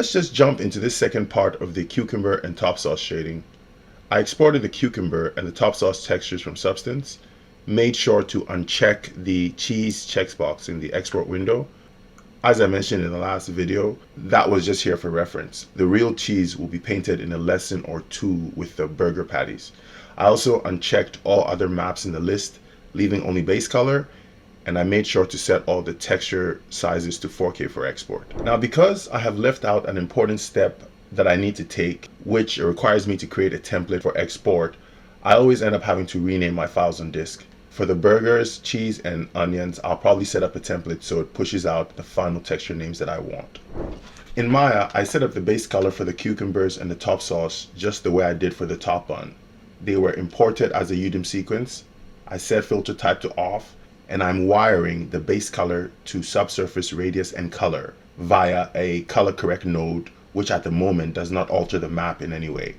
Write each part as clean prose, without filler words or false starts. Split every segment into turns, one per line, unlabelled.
Let's just jump into this second part of the cucumber and top sauce shading. I exported the cucumber and the top sauce textures from Substance, made sure to uncheck the cheese checkbox in the export window. As I mentioned in the last video, that was just here for reference. The real cheese will be painted in a lesson or two with the burger patties. I also unchecked all other maps in the list, leaving only base color, and I made sure to set all the texture sizes to 4K for export. Now, because I have left out an important step that I need to take, which requires me to create a template for export, I always end up having to rename my files on disk. For the burgers, cheese, and onions, I'll probably set up a template so it pushes out the final texture names that I want. In Maya, I set up the base color for the cucumbers and the top sauce just the way I did for the top bun. They were imported as a UDIM sequence. I set filter type to off, and I'm wiring the base color to subsurface radius and color via a color correct node, which at the moment does not alter the map in any way.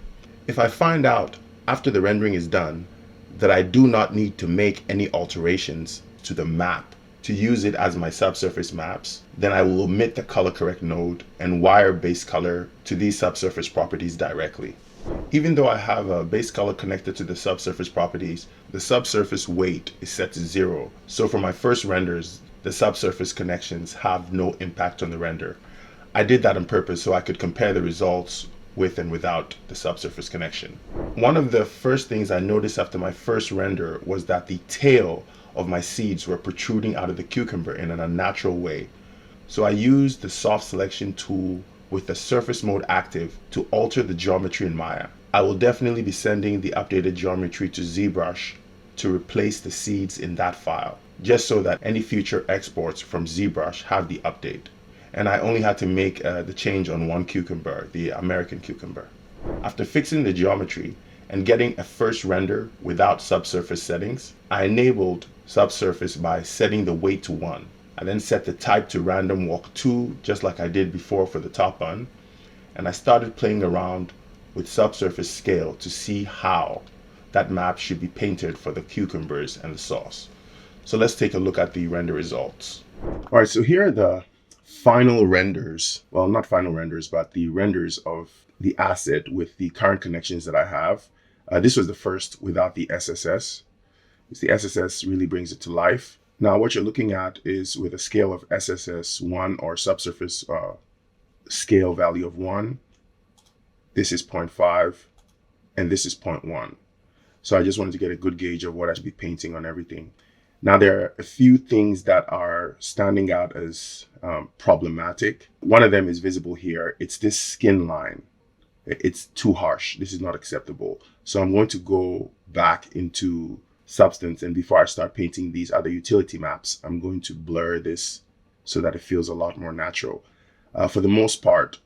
If I find out after the rendering is done that I do not need to make any alterations to the map to use it as my subsurface maps, then I will omit the color correct node and wire base color to these subsurface properties directly. Even though I have a base color connected to the subsurface properties, the subsurface weight is set to 0. So for my first renders, the subsurface connections have no impact on the render. I did that on purpose so I could compare the results with and without the subsurface connection. One of the first things I noticed after my first render was that the tail of my seeds were protruding out of the cucumber in an unnatural way. So I used the soft selection tool with the surface mode active to alter the geometry in Maya. I will definitely be sending the updated geometry to ZBrush to replace the seeds in that file, just so that any future exports from ZBrush have the update. And I only had to make the change on one cucumber, the American cucumber. After fixing the geometry and getting a first render without subsurface settings, I enabled subsurface by setting the weight to 1. I then set the type to random walk 2, just like I did before for the top bun. And I started playing around with subsurface scale to see how that map should be painted for the cucumbers and the sauce. So let's take a look at the render results. All right, so here are the final renders. Well, not final renders, but the renders of the asset with the current connections that I have. This was the first without the SSS. The SSS really brings it to life. Now, what you're looking at is with a scale of SSS 1 or subsurface scale value of 1. This is 0.5 and this is 0.1. So I just wanted to get a good gauge of what I should be painting on everything. Now, there are a few things that are standing out as problematic. One of them is visible here. It's this skin line. It's too harsh. This is not acceptable. So I'm going to go back into Substance, and before I start painting these other utility maps, I'm going to blur this so that it feels a lot more natural. For the most part,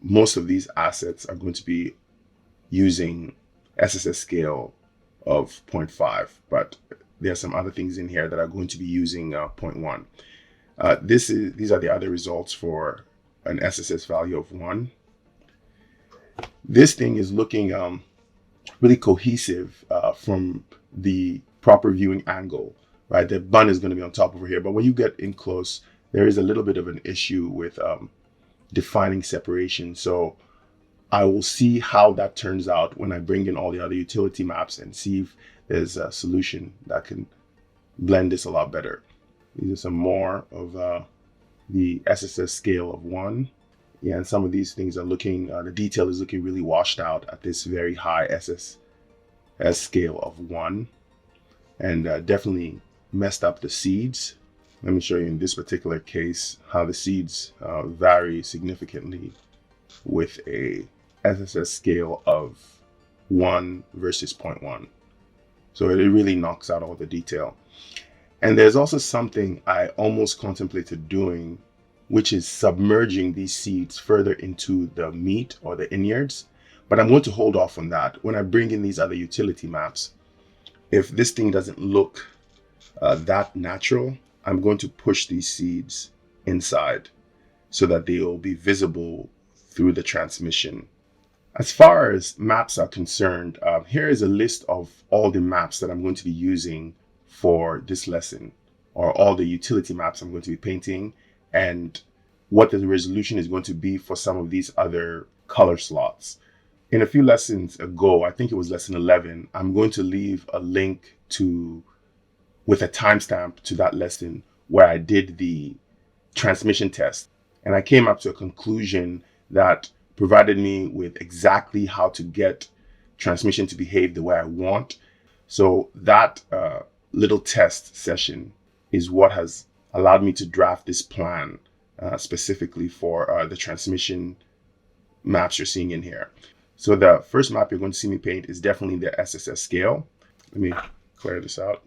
most of these assets are going to be using SSS scale of 0.5, but there are some other things in here that are going to be using 0.1. These are the other results for an SSS value of 1. This thing is looking really cohesive from the proper viewing angle, right? The bun is going to be on top over here, but when you get in close, there is a little bit of an issue with defining separation. So I will see how that turns out when I bring in all the other utility maps and see if there's a solution that can blend this a lot better. These are some more of the SSS scale of 1. Yeah, and some of these things are looking, the detail is looking really washed out at this very high SSS scale of 1, and definitely messed up the seeds. Let me show you in this particular case how the seeds vary significantly with a SSS scale of 1 versus 0.1. So it really knocks out all the detail. And there's also something I almost contemplated doing, which is submerging these seeds further into the meat or the innards. But I'm going to hold off on that. When I bring in these other utility maps, if this thing doesn't look that natural, I'm going to push these seeds inside so that they will be visible through the transmission. As far as maps are concerned, here is a list of all the maps that I'm going to be using for this lesson, or all the utility maps I'm going to be painting. And what the resolution is going to be for some of these other color slots. In a few lessons ago, I think it was lesson 11, I'm going to leave a link to with a timestamp to that lesson where I did the transmission test. And I came up to a conclusion that provided me with exactly how to get transmission to behave the way I want. So that little test session is what has allowed me to draft this plan specifically for the transmission maps you're seeing in here. So the first map you're going to see me paint is definitely the SSS scale. Let me clear this out.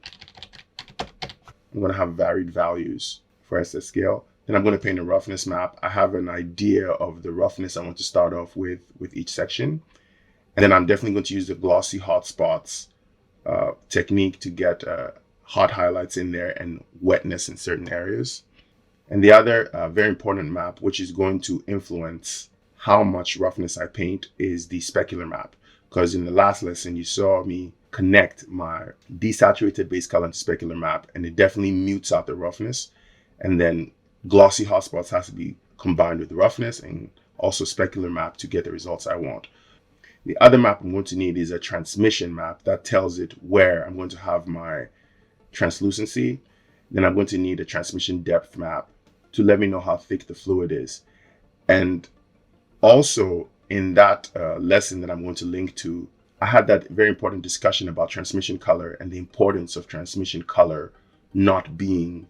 I'm going to have varied values for SSS scale. Then I'm going to paint a roughness map. I have an idea of the roughness I want to start off with each section. And then I'm definitely going to use the glossy hotspots technique to get hot highlights in there and wetness in certain areas. And the other very important map, which is going to influence how much roughness I paint, is the specular map. Because in the last lesson, you saw me connect my desaturated base color into specular map, and it definitely mutes out the roughness. And then glossy hotspots has to be combined with roughness and also specular map to get the results I want. The other map I'm going to need is a transmission map that tells it where I'm going to have my translucency. Then I'm going to need a transmission depth map to let me know how thick the fluid is. And also in that lesson that I'm going to link to, I had that very important discussion about transmission color and the importance of transmission color not being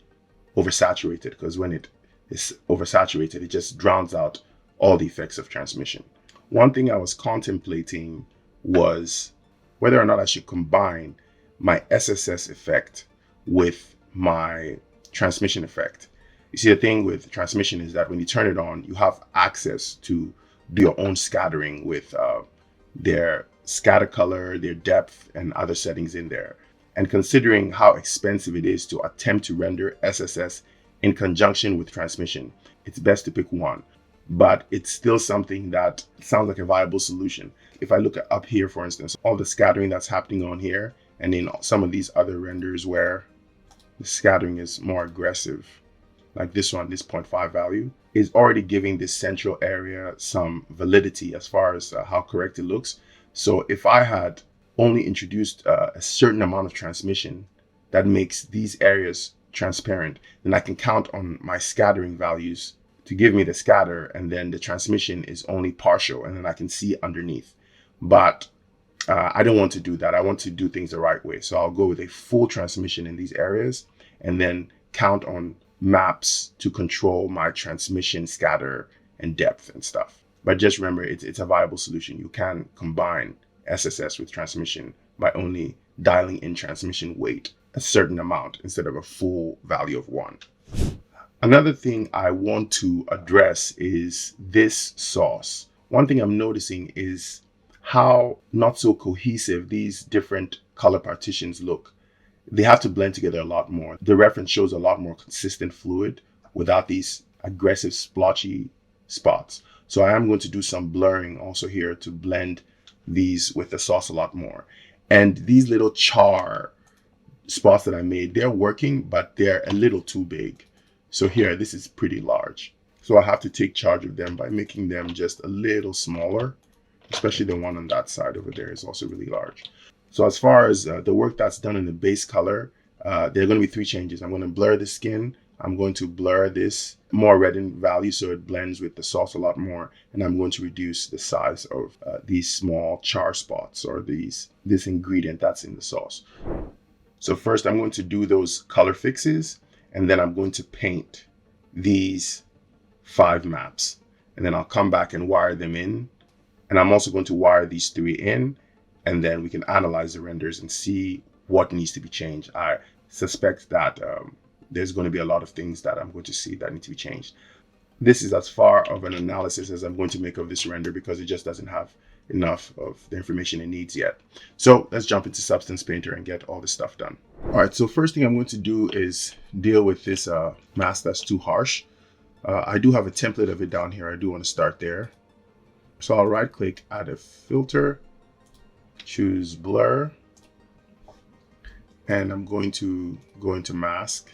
oversaturated, because when it is oversaturated, it just drowns out all the effects of transmission. One thing I was contemplating was whether or not I should combine my SSS effect with my transmission effect. You see, the thing with transmission is that when you turn it on, you have access to do your own scattering with their scatter color, their depth, and other settings in there. And considering how expensive it is to attempt to render SSS in conjunction with transmission, it's best to pick one. But it's still something that sounds like a viable solution. If I look up here, for instance, all the scattering that's happening on here, and in some of these other renders where the scattering is more aggressive, like this one, this 0.5 value, is already giving this central area some validity as far as how correct it looks. So if I had only introduced a certain amount of transmission that makes these areas transparent, then I can count on my scattering values to give me the scatter, and then the transmission is only partial, and then I can see underneath. But I don't want to do that. I want to do things the right way. So I'll go with a full transmission in these areas and then count on maps to control my transmission scatter and depth and stuff. But just remember, it's a viable solution. You can combine SSS with transmission by only dialing in transmission weight a certain amount instead of a full value of 1. Another thing I want to address is this sauce. One thing I'm noticing is how not so cohesive these different color partitions look. They have to blend together a lot more. The reference shows a lot more consistent fluid without these aggressive splotchy spots. So I am going to do some blurring also here to blend these with the sauce a lot more. And these little char spots that I made, they're working, but they're a little too big. So here, this is pretty large. So I have to take charge of them by making them just a little smaller, especially the one on that side over there is also really large. So as far as the work that's done in the base color, there are going to be 3 changes. I'm going to blur the skin. I'm going to blur this more reddened value so it blends with the sauce a lot more. And I'm going to reduce the size of these small char spots or this ingredient that's in the sauce. So first I'm going to do those color fixes, and then I'm going to paint these 5 maps. And then I'll come back and wire them in. And I'm also going to wire these 3 in, and then we can analyze the renders and see what needs to be changed. I suspect that there's going to be a lot of things that I'm going to see that need to be changed. This is as far of an analysis as I'm going to make of this render because it just doesn't have enough of the information it needs yet. So let's jump into Substance Painter and get all this stuff done. All right, so first thing I'm going to do is deal with this mask that's too harsh. I do have a template of it down here. I do want to start there. So I'll right click, add a filter, choose blur, and I'm going to go into mask.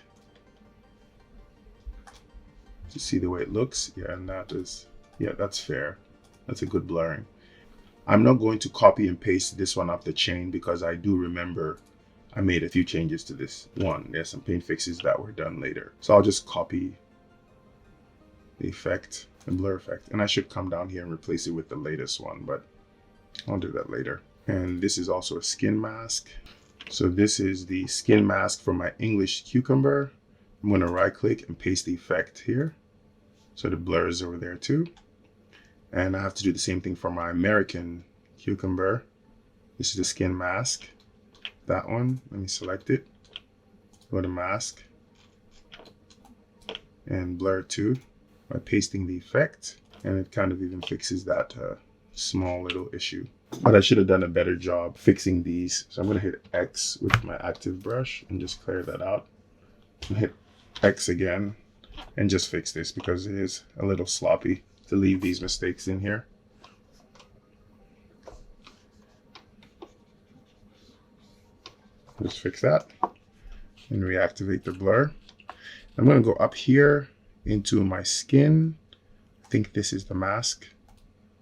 to see the way it looks. Yeah, and that is, yeah, that's fair. That's a good blurring. I'm not going to copy and paste this one off the chain because I do remember I made a few changes to this one. There's some paint fixes that were done later. So I'll just copy the effect, the blur effect. And I should come down here and replace it with the latest one, but I'll do that later. And this is also a skin mask. So this is the skin mask for my English cucumber. I'm going to right click and paste the effect here. So the blur is over there too. And I have to do the same thing for my American cucumber. This is the skin mask. That one, let me select it. Go to mask and blur too by pasting the effect. And it kind of even fixes that small little issue. But I should have done a better job fixing these. So I'm going to hit X with my active brush and just clear that out. And hit X again and just fix this because it is a little sloppy to leave these mistakes in here. Just fix that and reactivate the blur. I'm going to go up here into my skin. I think this is the mask.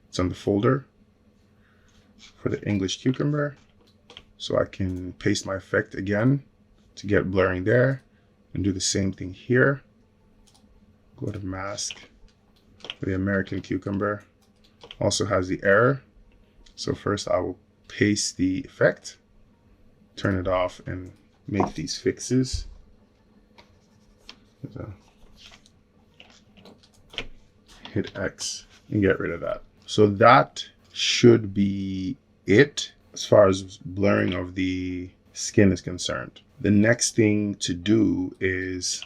It's on the folder for the English cucumber. So I can paste my effect again to get blurring there and do the same thing here. Go to mask. The American cucumber also has the error. So first I will paste the effect, turn it off and make these fixes. Hit X and get rid of that. So that should be it as far as blurring of the skin is concerned. The next thing to do is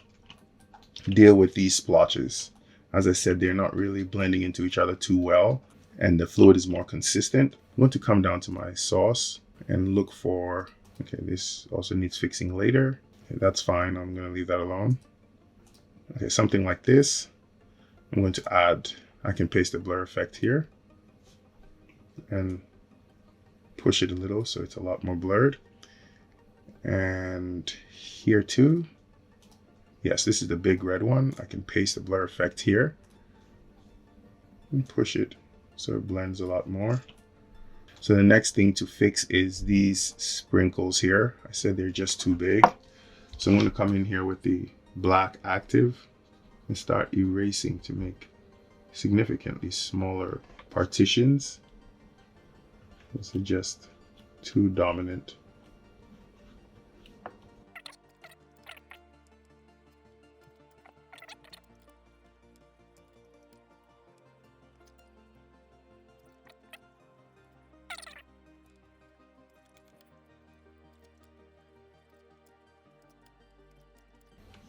deal with these splotches. As I said, they're not really blending into each other too well, and the fluid is more consistent. I'm going to come down to my sauce and look for, okay, this also needs fixing later. Okay, that's fine. I'm going to leave that alone. Okay, something like this. I'm going to add, I can paste the blur effect here and push it a little so it's a lot more blurred. And here too. Yes, this is the big red one. I can paste the blur effect here and push it so it blends a lot more. So the next thing to fix is these sprinkles here. I said they're just too big. So I'm going to come in here with the black active and start erasing to make significantly smaller partitions. Those are just too dominant.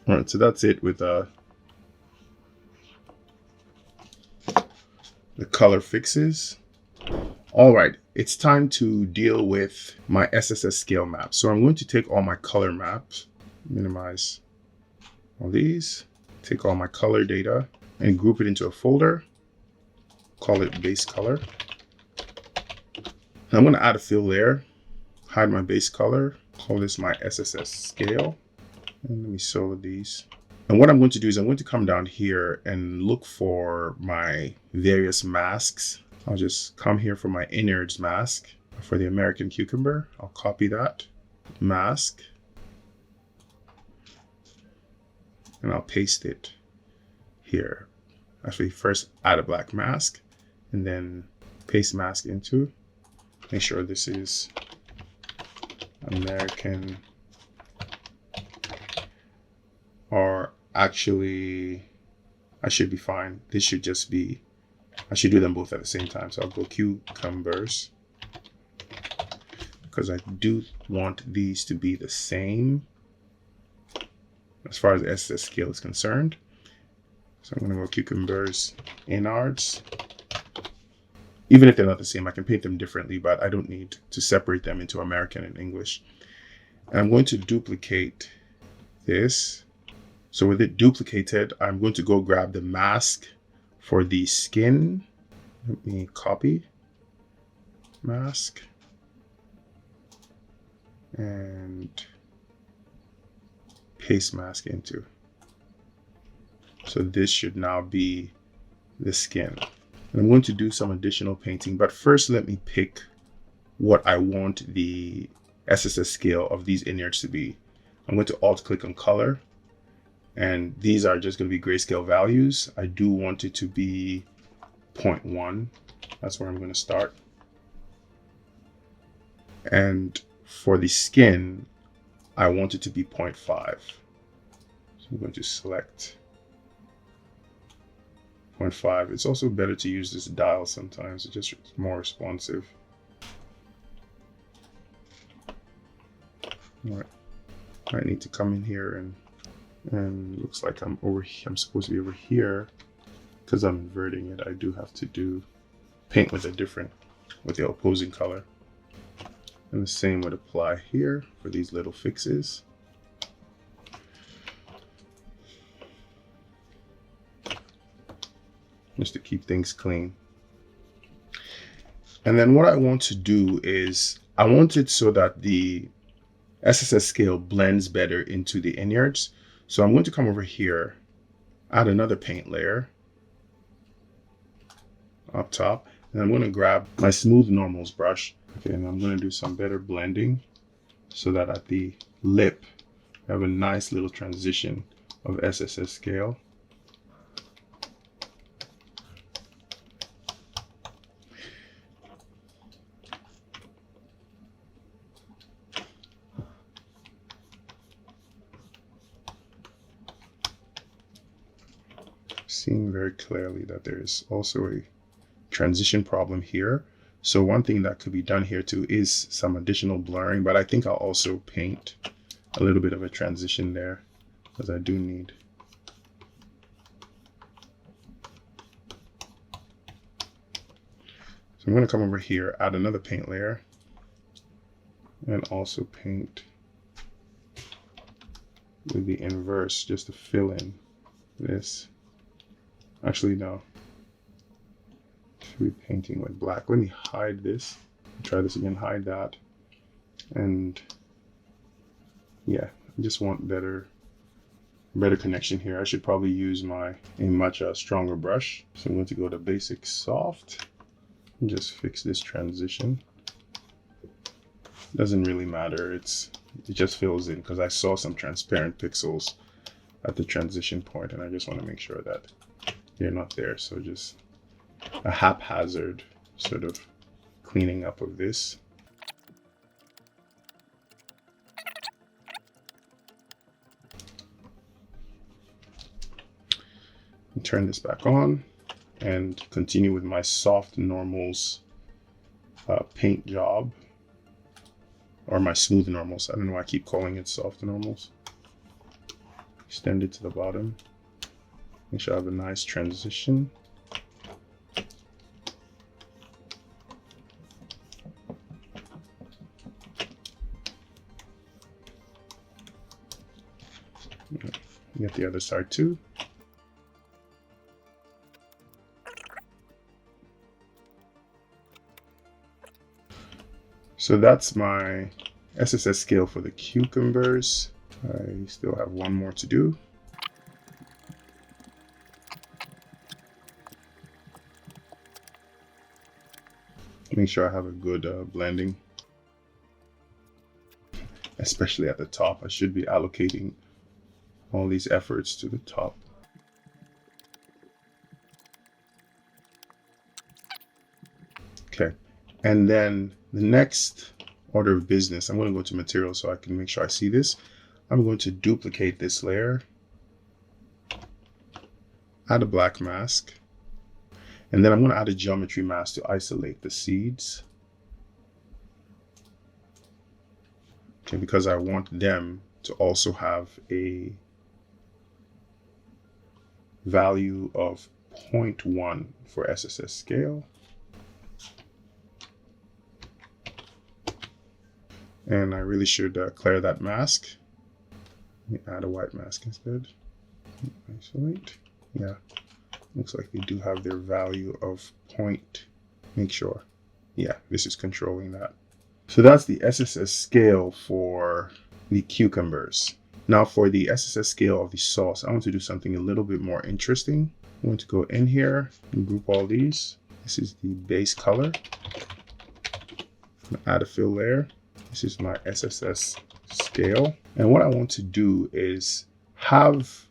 All right, so that's it with the color fixes. All right, it's time to deal with my SSS scale map. So I'm going to take all my color maps, minimize all these, take all my color data and group it into a folder, call it base color. And I'm going to add a fill layer, hide my base color, call this my SSS scale. And let me solo these. And what I'm going to do is I'm going to come down here and look for my various masks. I'll just come here for my innards mask for the American cucumber. I'll copy that mask and I'll paste it here. Actually, first add a black mask and then paste mask into. Make sure this is American, or actually I should be fine. This should just be, I should do them both at the same time. So I'll go cucumbers because I do want these to be the same as far as the SS scale is concerned. So I'm going to go cucumbers innards. Even if they're not the same, I can paint them differently, but I don't need to separate them into American and English. And I'm going to duplicate this. So with it duplicated, I'm going to go grab the mask for the skin. Let me copy mask and paste mask into. So this should now be the skin. And I'm going to do some additional painting, but first let me pick what I want the SSS scale of these innards to be. I'm going to alt click on color, and these are just going to be grayscale values. I do want it to be 0.1. That's where I'm going to start. And for the skin, I want it to be 0.5. So I'm going to select 0.5. It's also better to use this dial sometimes. It's just more responsive. All right. I need to come in here and looks like I'm supposed to be over here because I'm inverting it. I do have to paint with the opposing color. And the same would apply here for these little fixes. Just to keep things clean. And then what I want to do is I want it so that the SSS scale blends better into the innards. So I'm going to come over here, add another paint layer up top, and I'm going to grab my smooth normals brush. Okay, and I'm going to do some better blending so that at the lip, I have a nice little transition of SSS scale. Seeing very clearly that there is also a transition problem here. So one thing that could be done here too is some additional blurring, but I think I'll also paint a little bit of a transition there because I do need. So I'm going to come over here, add another paint layer, and also paint with the inverse just to fill in this. Actually, no. Should be painting with black. Let me hide this. Try this again. Hide that. And yeah, I just want better connection here. I should probably use a much stronger brush. So I'm going to go to basic soft and just fix this transition. Doesn't really matter. It just fills in because I saw some transparent pixels at the transition point, and I just want to make sure that they're not there. So just a haphazard sort of cleaning up of this. And turn this back on and continue with my soft normals paint job, or my smooth normals. I don't know why I keep calling it soft normals. Extend it to the bottom. Make sure I have a nice transition. Get the other side too. So that's my SSS scale for the cucumbers. I still have one more to do. Make sure I have a good blending, especially at the top. I should be allocating all these efforts to the top. Okay, and then the next order of business, I'm going to go to material so I can make sure I see this. I'm going to duplicate this layer, add a black mask, and then I'm going to add a geometry mask to isolate the seeds. Okay, because I want them to also have a value of 0.1 for SSS scale. And I really should clear that mask. Let me add a white mask instead. Isolate. Yeah, looks like they do have their value of point. Make sure. Yeah, this is controlling that. So that's the SSS scale for the cucumbers. Now for the SSS scale of the sauce, I want to do something a little bit more interesting. I'm going to go in here and group all these. This is the base color. I'm gonna add a fill layer. This is my SSS scale. And what I want to do is have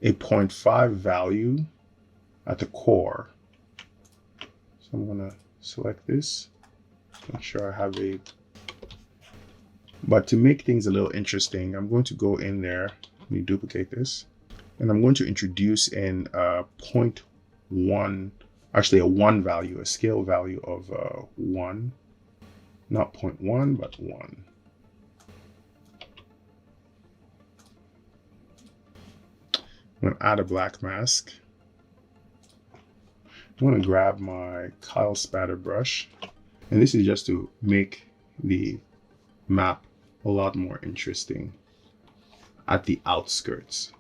a 0.5 value at the core. So I'm gonna select this, make sure I have a, but to make things a little interesting, I'm going to go in there, let me duplicate this, and I'm going to introduce in a 0.1, actually a 1 value, a scale value of 1, not 0.1, but 1. I'm going to add a black mask. I'm going to grab my Kyle spatter brush, and this is just to make the map a lot more interesting at the outskirts.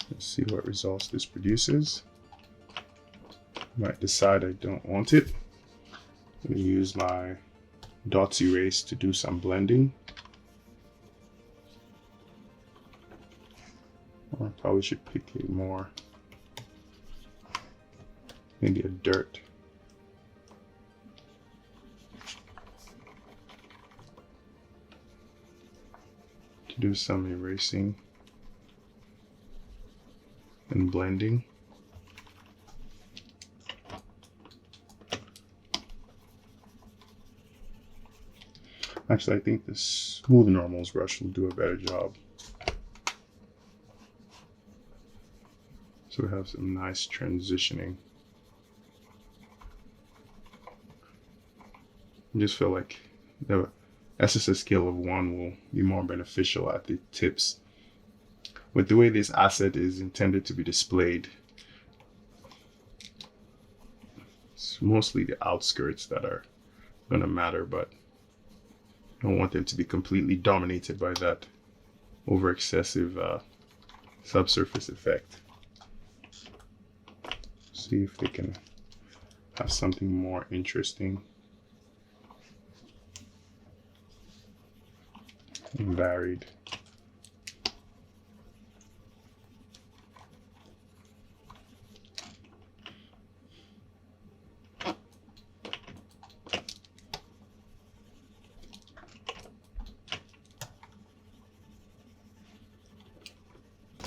Let's see what results this produces. Might decide I don't want it. I'm going to use my dots erase to do some blending. Or I probably should pick a more, maybe a dirt. To do some erasing and blending. Actually, I think the smooth normals brush will do a better job. So we have some nice transitioning. I just feel like the SSS scale of 1 will be more beneficial at the tips. With the way this asset is intended to be displayed, it's mostly the outskirts that are going to matter, but I don't want them to be completely dominated by that over excessive subsurface effect. See if they can have something more interesting and varied.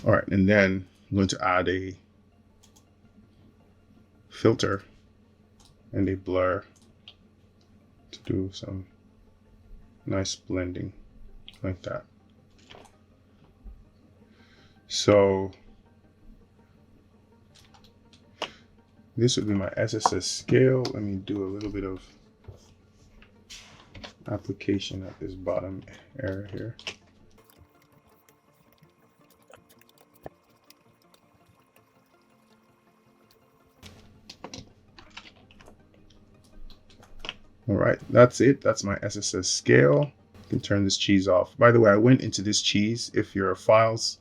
All right, and then I'm going to add a filter and a blur to do some nice blending like that. So this would be my SSS scale. Let me do a little bit of application at this bottom area here. All right, that's it. That's my SSS scale. You can turn this cheese off. By the way, I went into this cheese. If your files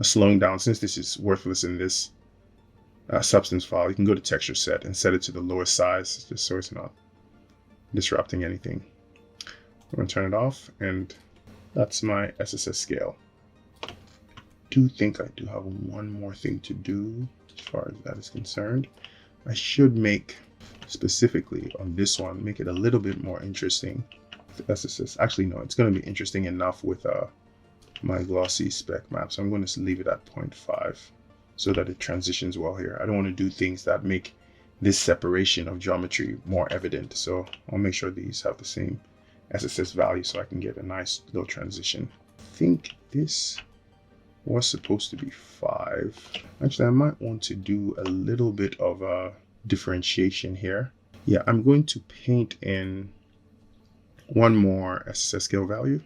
are slowing down, since this is worthless in this substance file, you can go to texture set and set it to the lowest size, just so it's not disrupting anything. I'm going to turn it off, and that's my SSS scale. I do think I do have one more thing to do as far as that is concerned. I should make, specifically on this one, make it a little bit more interesting with SSS. Actually, no, it's going to be interesting enough with my glossy spec map. So I'm going to leave it at 0.5 so that it transitions well here. I don't want to do things that make this separation of geometry more evident. So I'll make sure these have the same SSS value so I can get a nice little transition. I think this was supposed to be 5. Actually, I might want to do a little bit of a differentiation here. Yeah, I'm going to paint in one more SSS scale value,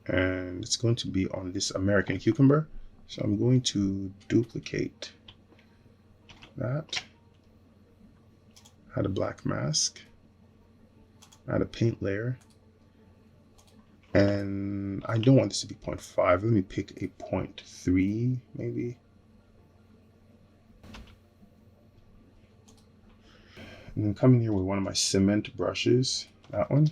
and it's going to be on this American cucumber. So I'm going to duplicate that, add a black mask, add a paint layer. And I don't want this to be 0.5. Let me pick a 0.3 maybe. And then come in here with one of my cement brushes, that one.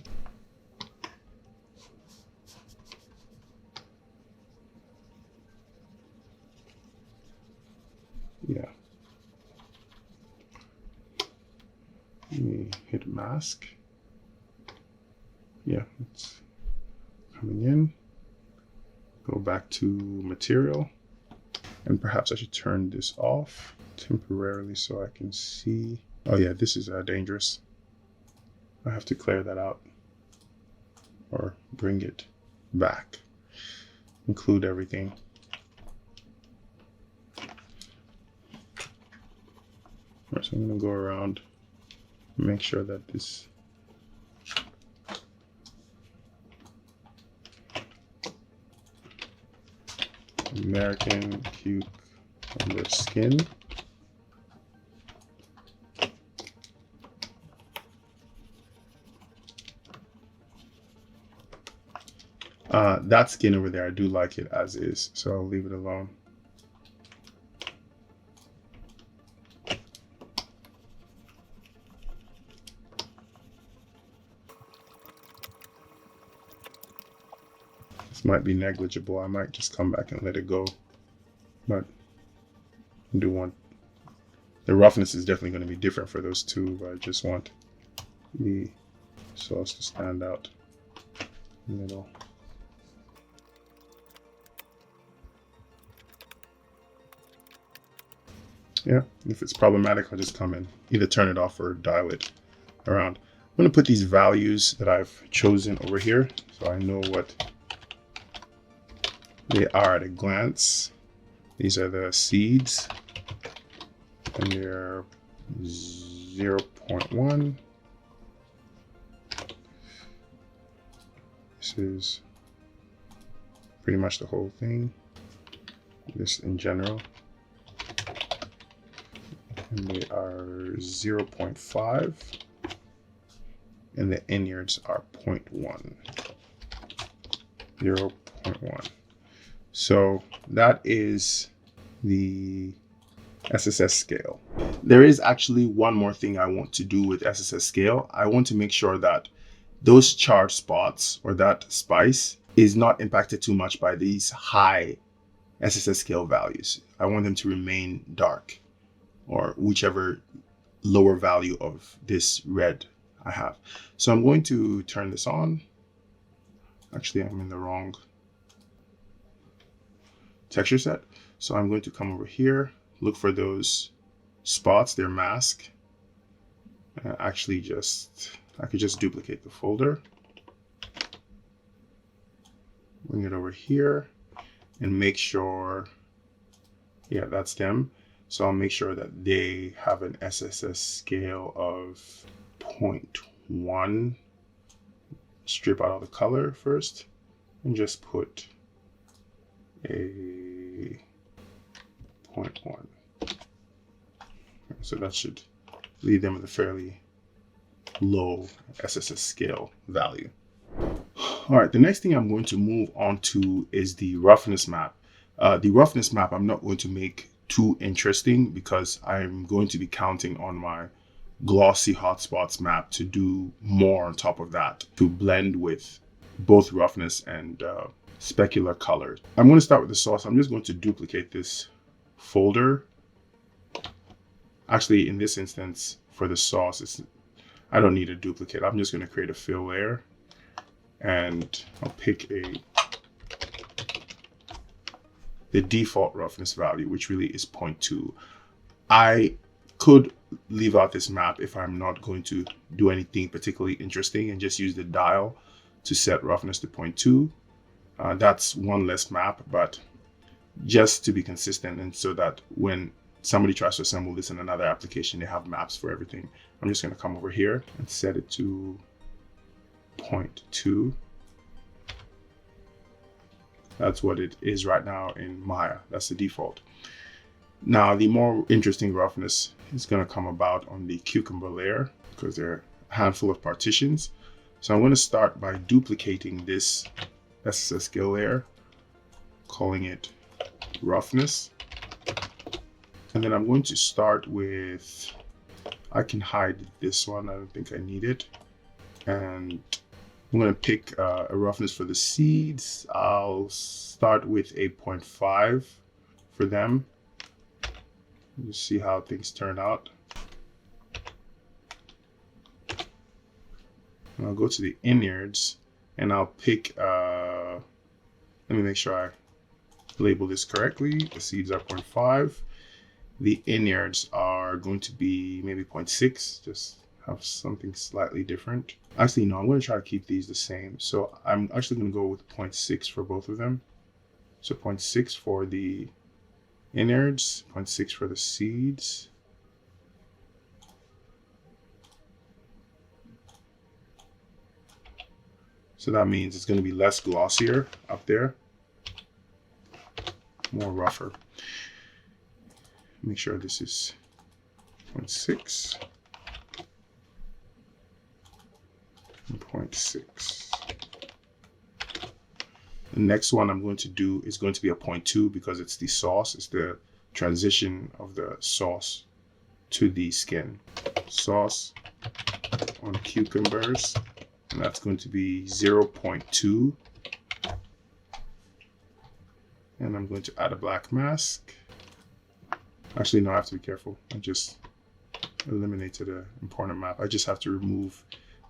Yeah. Let me hit mask. Yeah, it's coming in. Go back to material. And perhaps I should turn this off temporarily so I can see. Oh yeah, this is dangerous. I have to clear that out or bring it back. Include everything. Right, so I'm going to go around and make sure that this American cucumber skin. That skin over there, I do like it as is, so I'll leave it alone. This might be negligible. I might just come back and let it go. But I do want, the roughness is definitely going to be different for those two, but I just want the sauce to stand out in the middle. Yeah, if it's problematic, I'll just come in, either turn it off or dial it around. I'm going to put these values that I've chosen over here so I know what they are at a glance. These are the seeds, and they're 0.1. This is pretty much the whole thing, this in general. And they are 0.5, and the innards are 0.1. 0.1. So that is the SSS scale. There is actually one more thing I want to do with SSS scale. I want to make sure that those charred spots or that spice is not impacted too much by these high SSS scale values. I want them to remain dark, or whichever lower value of this red I have. So I'm going to turn this on. Actually, I'm in the wrong texture set. So I'm going to come over here, look for those spots, their mask. Actually, I could just duplicate the folder, bring it over here, and make sure, yeah, that's them. So I'll make sure that they have an SSS scale of 0.1. Strip out all the color first and just put a 0.1. So that should leave them with a fairly low SSS scale value. All right, the next thing I'm going to move on to is the roughness map. The roughness map I'm not going to make too interesting because I'm going to be counting on my glossy hotspots map to do more on top of that to blend with both roughness and specular colors. I'm going to start with the sauce. I'm just going to duplicate this folder. Actually, in this instance, for the sauce, I don't need a duplicate. I'm just going to create a fill layer, and I'll pick the default roughness value, which really is 0.2. I could leave out this map if I'm not going to do anything particularly interesting and just use the dial to set roughness to 0.2. That's one less map, but just to be consistent and so that when somebody tries to assemble this in another application, they have maps for everything. I'm just going to come over here and set it to 0.2. That's what it is right now in Maya. That's the default. Now, the more interesting roughness is going to come about on the cucumber layer because there are a handful of partitions. So I'm going to start by duplicating this SSS scale layer, calling it roughness. And then I'm going to start with, I can hide this one, I don't think I need it. And I'm going to pick a roughness for the seeds. I'll start with a 0.5 for them. Just see how things turn out. And I'll go to the innards and I'll pick, let me make sure I label this correctly. The seeds are 0.5. The innards are going to be maybe 0.6, just have something slightly different. Actually, no, I'm going to try to keep these the same. So I'm actually going to go with 0.6 for both of them. So 0.6 for the innards, 0.6 for the seeds. So that means it's going to be less glossier up there, more rougher. Make sure this is 0.6 and 0.6. The next one I'm going to do is going to be a 0.2 because it's the sauce. It's the transition of the sauce to the skin. Sauce on cucumbers. And that's going to be 0.2. And I'm going to add a black mask. Actually, no, I have to be careful. I just eliminated an important map. I just have to remove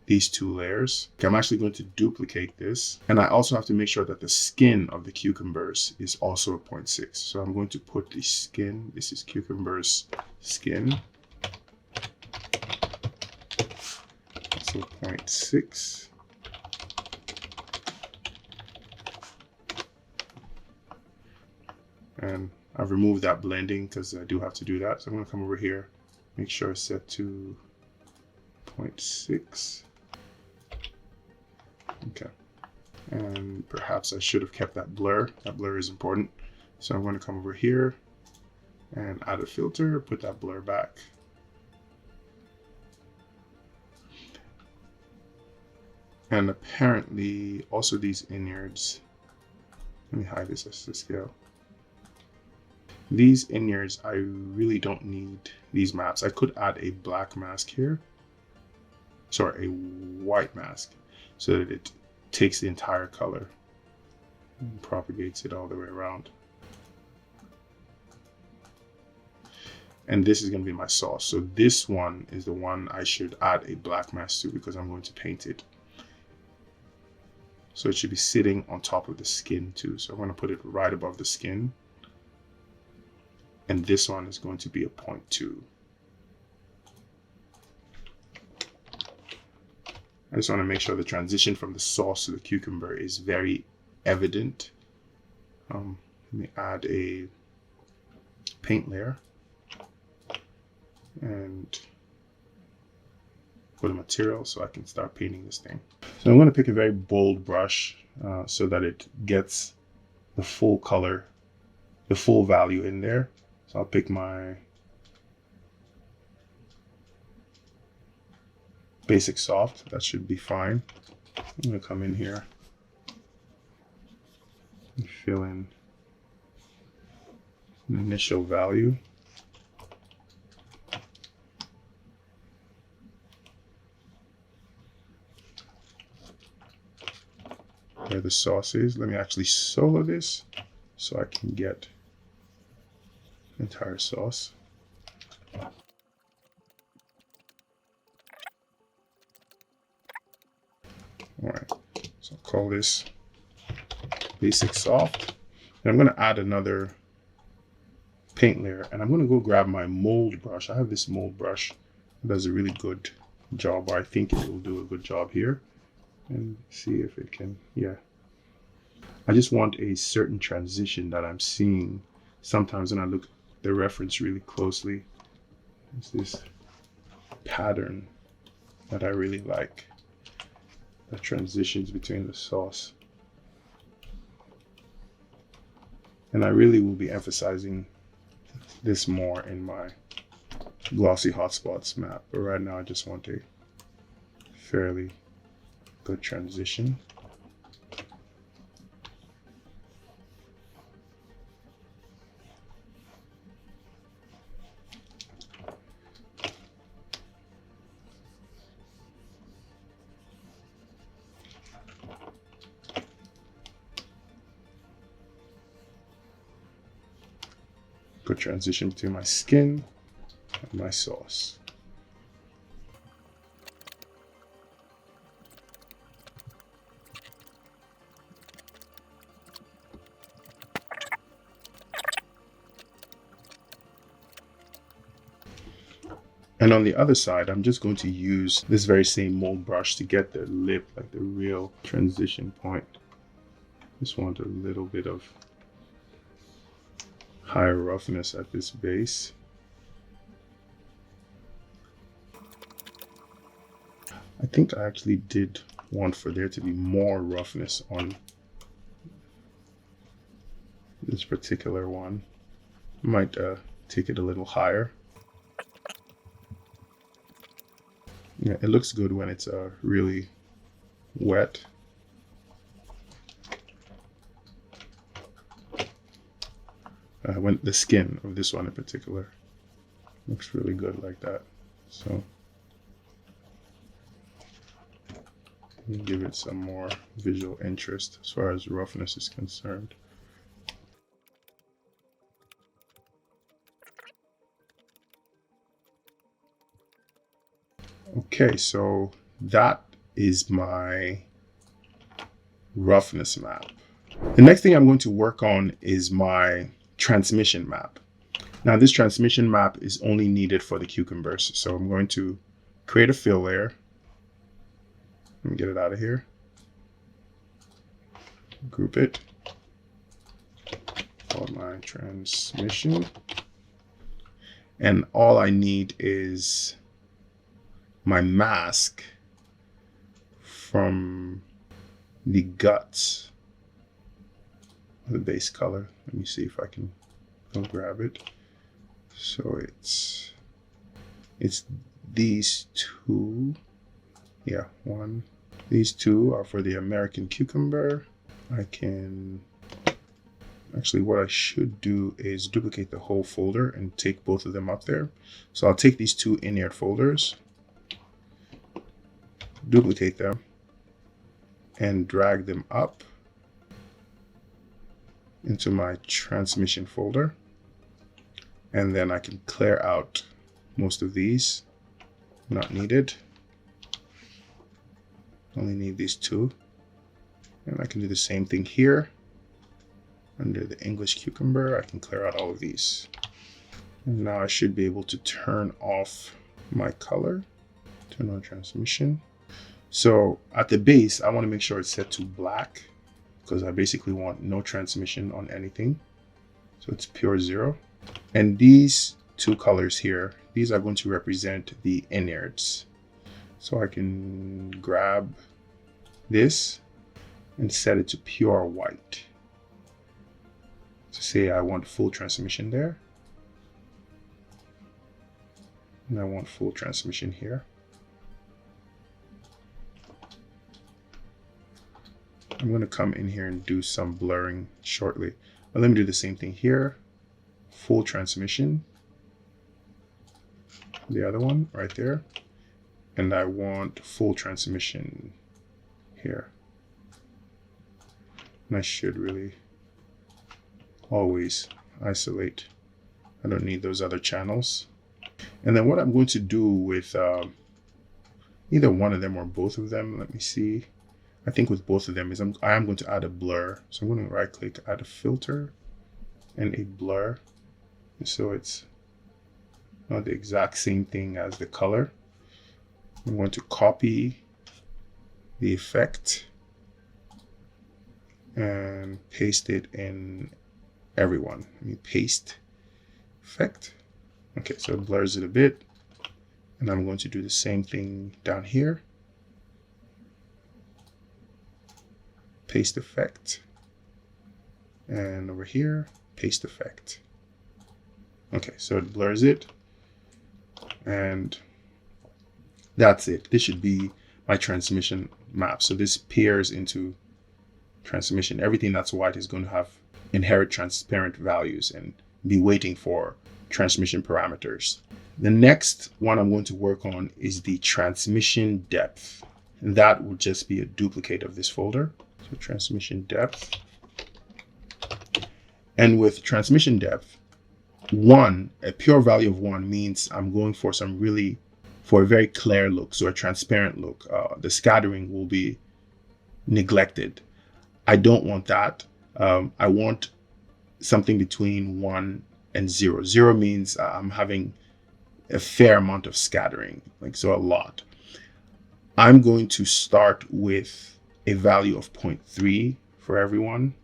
these two layers. Okay, I'm actually going to duplicate this. And I also have to make sure that the skin of the cucumbers is also a 0.6. So I'm going to put the skin, this is cucumbers skin. So 0.6. And I've removed that blending because I do have to do that. So I'm going to come over here, make sure it's set to 0.6. Okay. And perhaps I should have kept that blur. That blur is important. So I'm going to come over here and add a filter, put that blur back. And apparently also these innards, let me hide this as the scale. These innards, I really don't need these maps. I could add a black mask here, sorry, a white mask, so that it takes the entire color and propagates it all the way around. And this is going to be my sauce. So this one is the one I should add a black mask to because I'm going to paint it. So it should be sitting on top of the skin too. So I'm going to put it right above the skin. And this one is going to be a 0.2. I just want to make sure the transition from the sauce to the cucumber is very evident. Let me add a paint layer and put a material so I can start painting this thing. So I'm going to pick a very bold brush so that it gets the full color, the full value in there. So I'll pick my basic soft. That should be fine. I'm going to come in here and fill in an initial value. Where the sauce is. Let me actually solo this so I can get the entire sauce. All right, so I'll call this basic soft. And I'm going to add another paint layer, and I'm going to go grab my mold brush. I have this mold brush that does a really good job, or I think it will do a good job here. And see if it can, yeah. I just want a certain transition that I'm seeing sometimes when I look at the reference really closely. It's this pattern that I really like, the transitions between the sauce. And I really will be emphasizing this more in my glossy hotspots map. But right now I just want a fairly Good transition. Good transition between my skin and my sauce. And on the other side, I'm just going to use this very same mold brush to get the lip, like the real transition point. Just want a little bit of higher roughness at this base. I think I actually did want for there to be more roughness on this particular one. Might take it a little higher. Yeah, it looks good when it's really wet. When the skin of this one in particular looks really good like that. So give it some more visual interest as far as roughness is concerned. Okay, so that is my roughness map. The next thing I'm going to work on is my transmission map. Now this transmission map is only needed for the cucumbers. So I'm going to create a fill layer. Let me get it out of here. Group it. Call my transmission. And all I need is my mask from the guts, the base color. Let me see if I can go grab it. So it's these two. Yeah, one. These two are for the American cucumber. I can actually, what I should do is duplicate the whole folder and take both of them up there. So I'll take these two inert folders, duplicate them, and drag them up into my transmission folder. And then I can clear out most of these, not needed. Only need these two. And I can do the same thing here. Under the English cucumber, I can clear out all of these. And now I should be able to turn off my color, turn on transmission. So at the base, I want to make sure it's set to black because I basically want no transmission on anything. So it's pure 0. And these two colors here, these are going to represent the innards. So I can grab this and set it to pure white. So say I want full transmission there. And I want full transmission here. I'm going to come in here and do some blurring shortly. But let me do the same thing here. Full transmission. The other one right there. And I want full transmission here. And I should really always isolate. I don't need those other channels. And then what I'm going to do with either one of them or both of them, let me see. I think with both of them is I am going to add a blur. So I'm going to right click, add a filter and a blur. So it's not the exact same thing as the color. I'm going to copy the effect and paste it in everyone. Let me paste effect. Okay, so it blurs it a bit. And I'm going to do the same thing down here. Paste effect. And over here, paste effect. Okay, so it blurs it. And that's it. This should be my transmission map. So this peers into transmission. Everything that's white is going to have inherit transparent values and be waiting for transmission parameters. The next one I'm going to work on is the transmission depth. And that will just be a duplicate of this folder. So transmission depth. And with transmission depth, a pure value of 1 means I'm going for a very clear look, so a transparent look. The scattering will be neglected. I don't want that. I want something between 1 and 0. 0 means I'm having a fair amount of scattering, so a lot. I'm going to start with a value of 0.3 for everyone.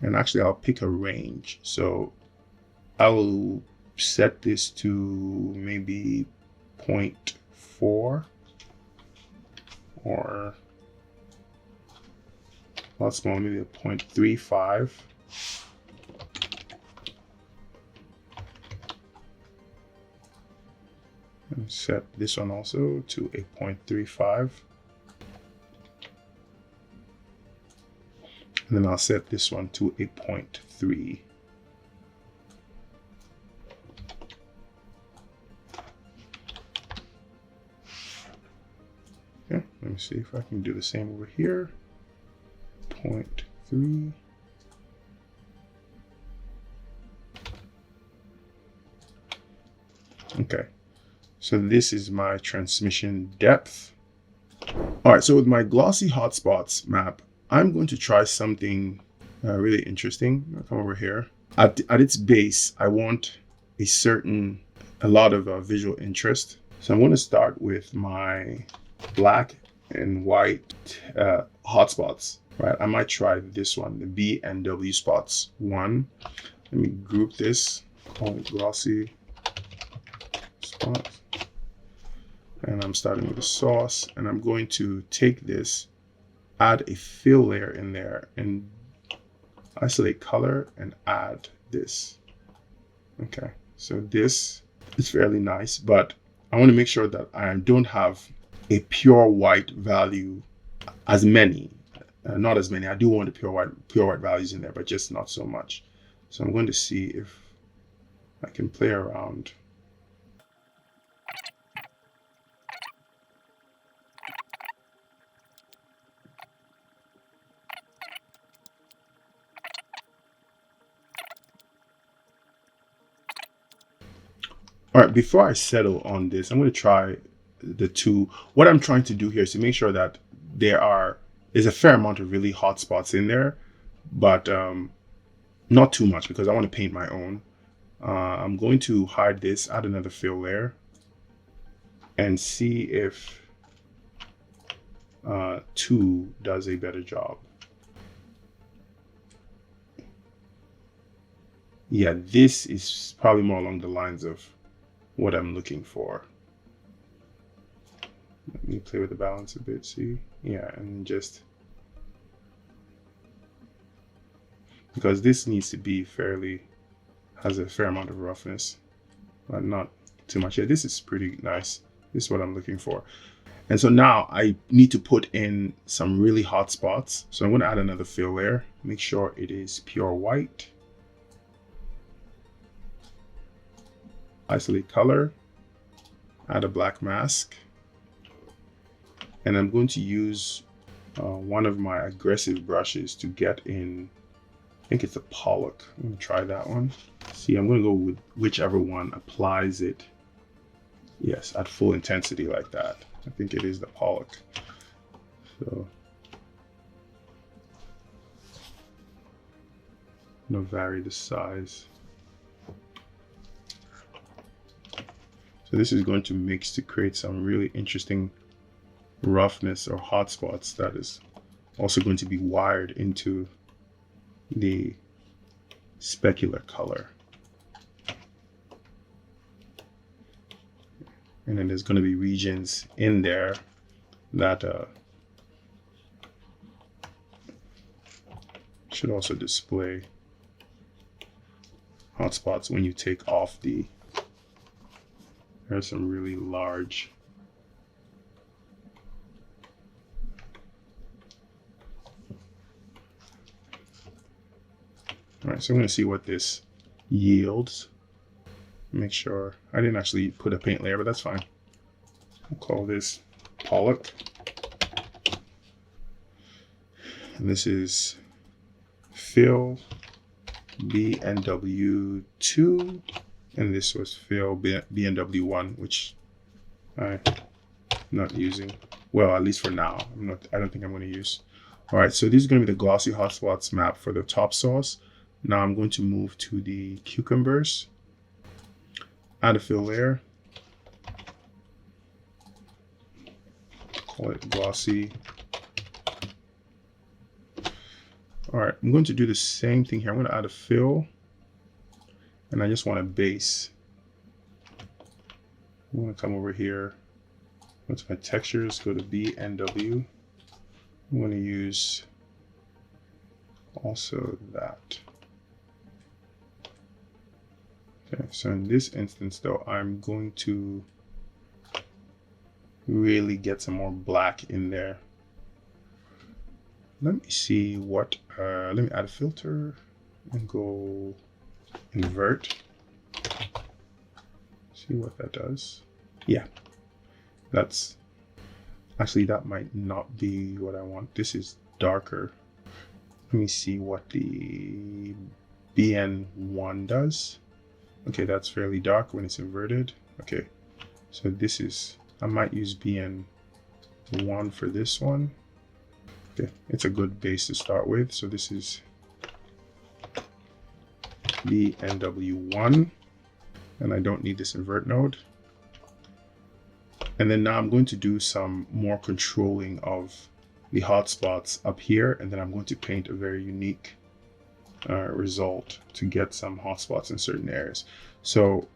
And actually, I'll pick a range. So I'll set this to maybe 0.4 or not small, maybe a 0.35. And set this one also to a 0.35. And then I'll set this one to a 0.3. Okay, let me see if I can do the same over here. 0.3. Okay, so this is my transmission depth. All right, so with my glossy hotspots map, I'm going to try something really interesting. I'll come over here. At its base, I want a lot of visual interest. So I'm going to start with my black and white hotspots, right? I might try this one, the B and W spots 1. Let me group this, call it glossy spots. And I'm starting with a sauce, and I'm going to take this, add a fill layer in there, and isolate color and add this. Okay, so this is fairly nice, but I want to make sure that I don't have a pure white value as many, not as many. I do want the pure white values in there, but just not so much. So I'm going to see if I can play around. All right, before I settle on this, I'm going to try the two. What I'm trying to do here is to make sure that there's a fair amount of really hot spots in there, but not too much because I want to paint my own. I'm going to hide this, add another fill layer, and see if 2 does a better job. Yeah, this is probably more along the lines of what I'm looking for. Let me play with the balance a bit, see? Yeah, and just because this needs to be has a fair amount of roughness, but not too much. Yeah, this is pretty nice. This is what I'm looking for. And so now I need to put in some really hot spots. So I'm going to add another fill layer, make sure it is pure white. Isolate color, add a black mask, and I'm going to use one of my aggressive brushes to get in, I think it's a Pollock. I'm going to try that one. See, I'm going to go with whichever one applies it, yes, at full intensity like that. I think it is the Pollock. So I'm going to vary the size. So this is going to mix to create some really interesting roughness or hotspots that is also going to be wired into the specular color. And then there's going to be regions in there that should also display hotspots when you take off there's some really large All right, so I'm going to see what this yields. Make sure I didn't actually put a paint layer, but that's fine. I'll call this Pollock. And this is fill BNW2, and this was fill BNW1, which I'm not using. Well, at least for now, I don't think I'm going to use. All right, so this is going to be the glossy hotspots map for the top sauce. Now I'm going to move to the cucumbers, add a fill layer, call it glossy. All right, I'm going to do the same thing here. I'm going to add a fill, and I just want a base. I'm going to come over here, go to my textures, go to BNW. I'm going to use also that. Okay, so in this instance though, I'm going to really get some more black in there. Let me see what, let me add a filter and go invert. See what that does. Yeah, that's, actually that might not be what I want. This is darker. Let me see what the BN1 does. Okay, that's fairly dark when it's inverted. Okay, so this is, I might use BN1 for this one. Okay, it's a good base to start with. So this is BNW1, and I don't need this invert node. And then now I'm going to do some more controlling of the hotspots up here, and then I'm going to paint a very unique result to get some hotspots in certain areas. So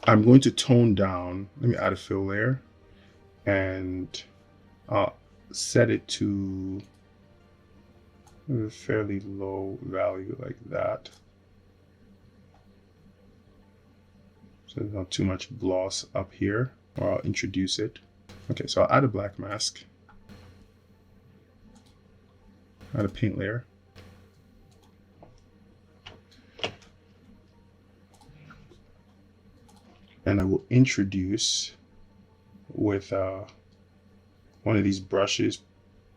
I'm going to tone down, let me add a fill layer, and set it to a fairly low value like that. So there's not too much gloss up here, or I'll introduce it. Okay, so I'll add a black mask, add a paint layer. And I will introduce with one of these brushes,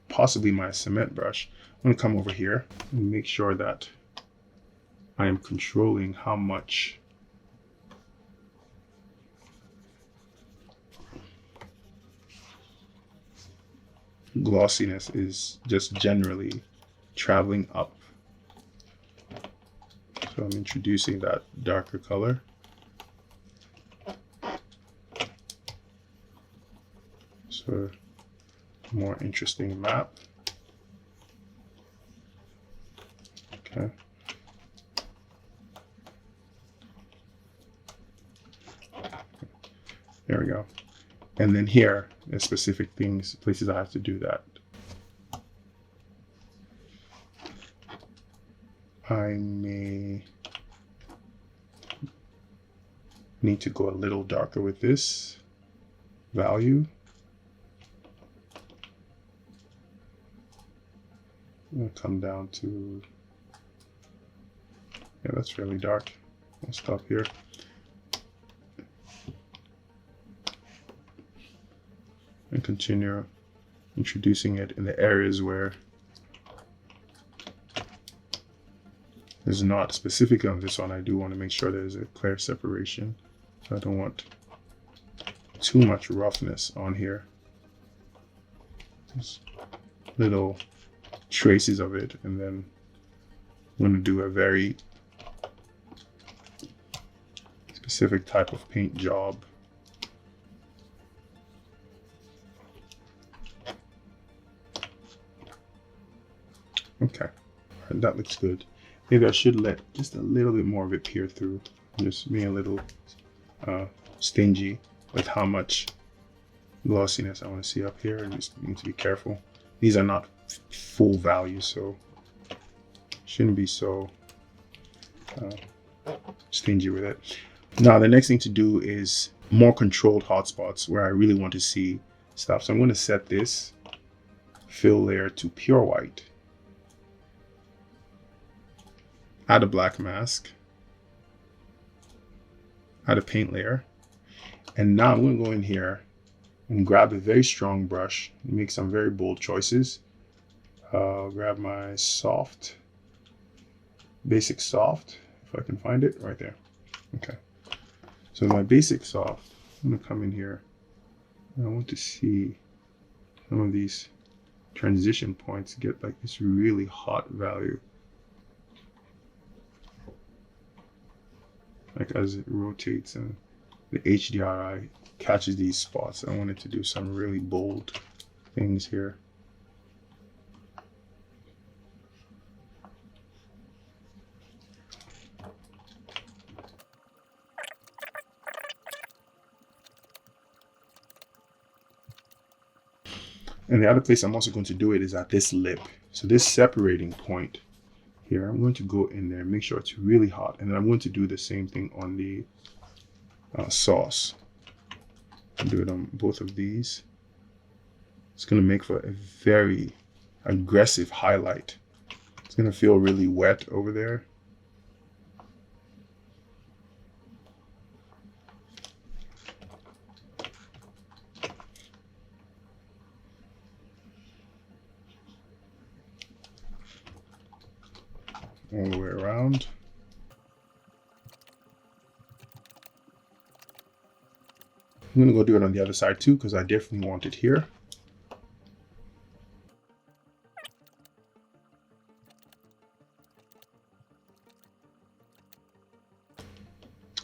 possibly my cement brush. I'm going to come over here and make sure that I am controlling how much glossiness is just generally traveling up. So I'm introducing that darker color. So more interesting map. Okay. There we go. And then here, there's specific things, places I have to do that. I may need to go a little darker with this value. I'm going to come down to, yeah, that's fairly dark. I'll stop here. And continue introducing it in the areas where there's not specifically on this one. I do want to make sure there's a clear separation. So I don't want too much roughness on here. Just little traces of it, and then I'm going to do a very specific type of paint job. Okay, that looks good. Maybe I should let just a little bit more of it peer through. I'm just being a little stingy with how much glossiness I want to see up here, and just need to be careful. These are not full values, so shouldn't be so stingy with it. Now the next thing to do is more controlled hotspots where I really want to see stuff. So I'm going to set this fill layer to pure white. add a black mask, add a paint layer. And now I'm going to go in here and grab a very strong brush and make some very bold choices. Grab my soft, basic soft, if I can find it right there. Okay. So my basic soft, I'm going to come in here and I want to see some of these transition points get like this really hot value. Like as it rotates and the HDRI catches these spots. I wanted to do some really bold things here. And the other place I'm also going to do it is at this lip. So this separating point here, I'm going to go in there and make sure it's really hot. And then I'm going to do the same thing on the sauce. I'll do it on both of these. It's going to make for a very aggressive highlight. It's going to feel really wet over there. All the way around. I'm gonna go do it on the other side too, because I definitely want it here.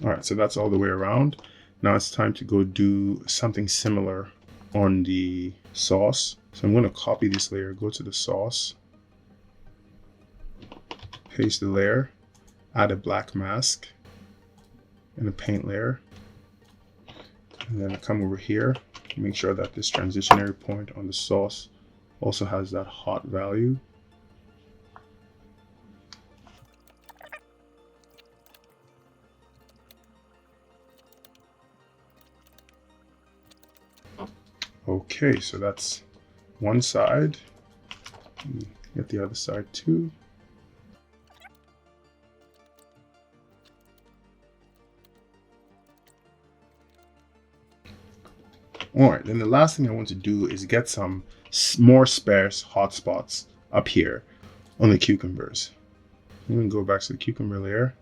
All right, so that's all the way around. Now it's time to go do something similar on the sauce. So I'm gonna copy this layer, go to the sauce, paste the layer, add a black mask and a paint layer. And then I come over here, make sure that this transitionary point on the sauce also has that hot value. Okay, so that's one side. Get the other side too. All right, then the last thing I want to do is get some more sparse hotspots up here on the cucumbers. I'm gonna go back to the cucumber layer,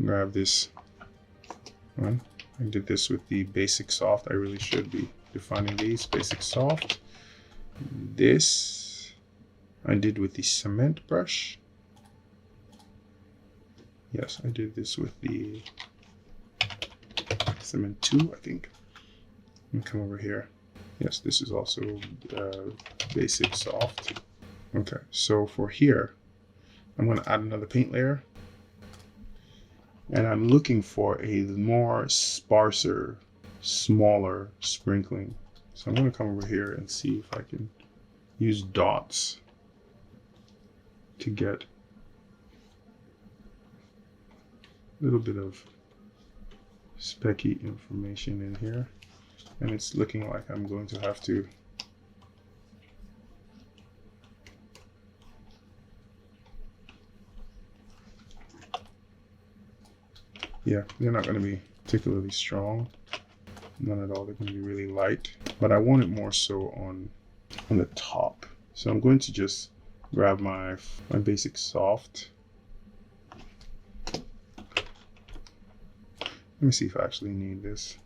grab this one. I did this with the basic soft. I really should be defining these, basic soft. This I did with the cement brush. Yes, I did this with the cement 2, I think. And come over here. Yes, this is also basic soft. Okay, so for here, I'm going to add another paint layer. And I'm looking for a more sparser, smaller sprinkling. So I'm going to come over here and see if I can use dots to get a little bit of specky information in here. And it's looking like I'm going to have to yeah, they're not going to be particularly strong, none at all. They're going to be really light, but I want it more so on the top. So I'm going to just grab my basic soft. Let me see if I actually need this.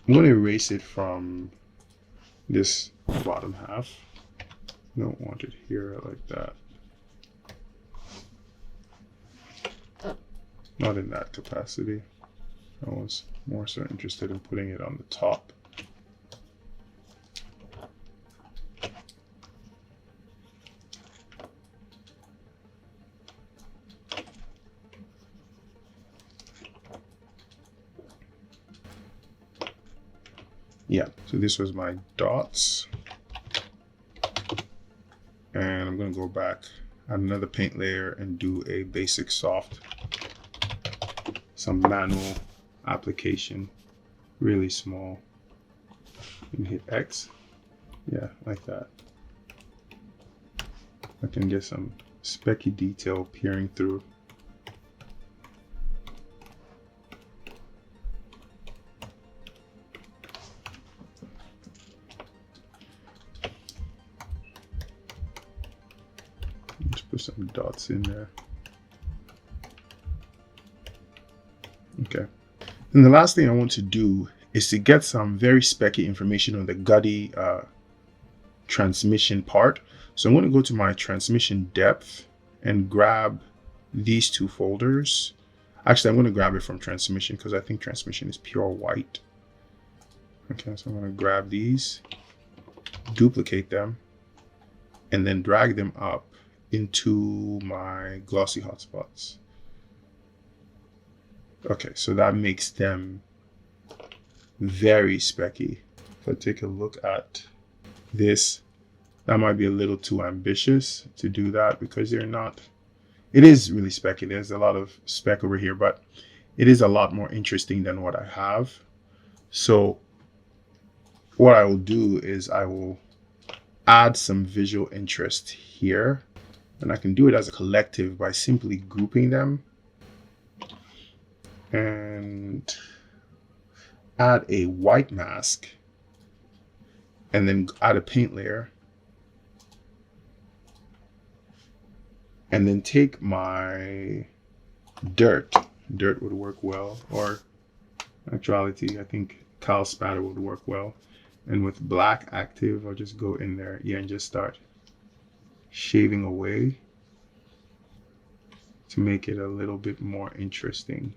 I'm going to erase it from this bottom half. I don't want it here like that. Not in that capacity. I was more so interested in putting it on the top. Yeah, so this was my dots. And I'm gonna go back, add another paint layer and do a basic soft. Some manual application, really small. You can hit X, yeah, like that. I can get some specky detail peering through. Let's put some dots in there. Okay. And the last thing I want to do is to get some very specky information on the gutty transmission part. So I'm going to go to my transmission depth and grab these two folders. Actually, I'm going to grab it from transmission because I think transmission is pure white. Okay, so I'm going to grab these, duplicate them, and then drag them up into my glossy hotspots. Okay, so that makes them very specky. If I take a look at this, that might be a little too ambitious to do that because they're not, it is really specky. There's a lot of speck over here, but it is a lot more interesting than what I have. So what I will do is I will add some visual interest here, and I can do it as a collective by simply grouping them and add a white mask and then add a paint layer and then take my dirt would work well, or in actuality I think Cal spatter would work well, and with black active I'll just go in there and just start shaving away to make it a little bit more interesting.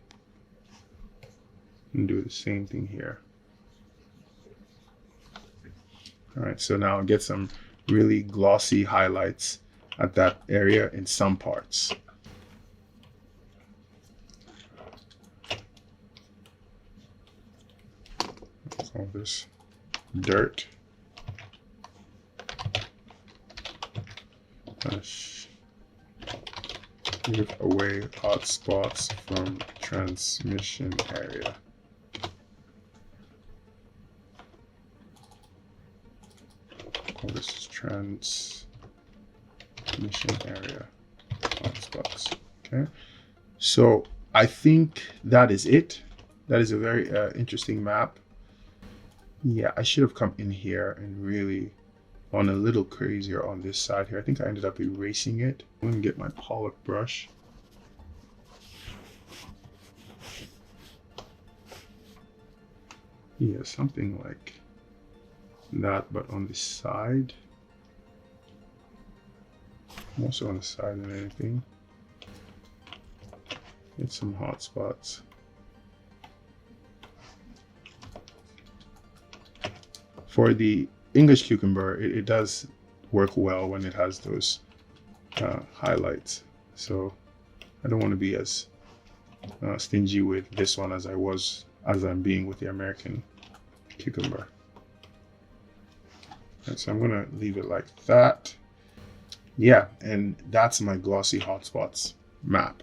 And do the same thing here. All right, so now I'll get some really glossy highlights at that area in some parts. All this dirt. Give away hotspots from transmission area. This is transmission area hotspots. Okay, so I think that is it. That is a very interesting map. Yeah, I should have come in here and really gone a little crazier on this side here. I think I ended up erasing it. I'm gonna get my Pollock brush. Yeah, something like that, but on the side. Also on the side than anything. Get some hot spots. For the English cucumber, it does work well when it has those highlights. So I don't want to be as stingy with this one as I'm being with the American cucumber. And so I'm gonna leave it like that. Yeah, and that's my glossy hotspots map.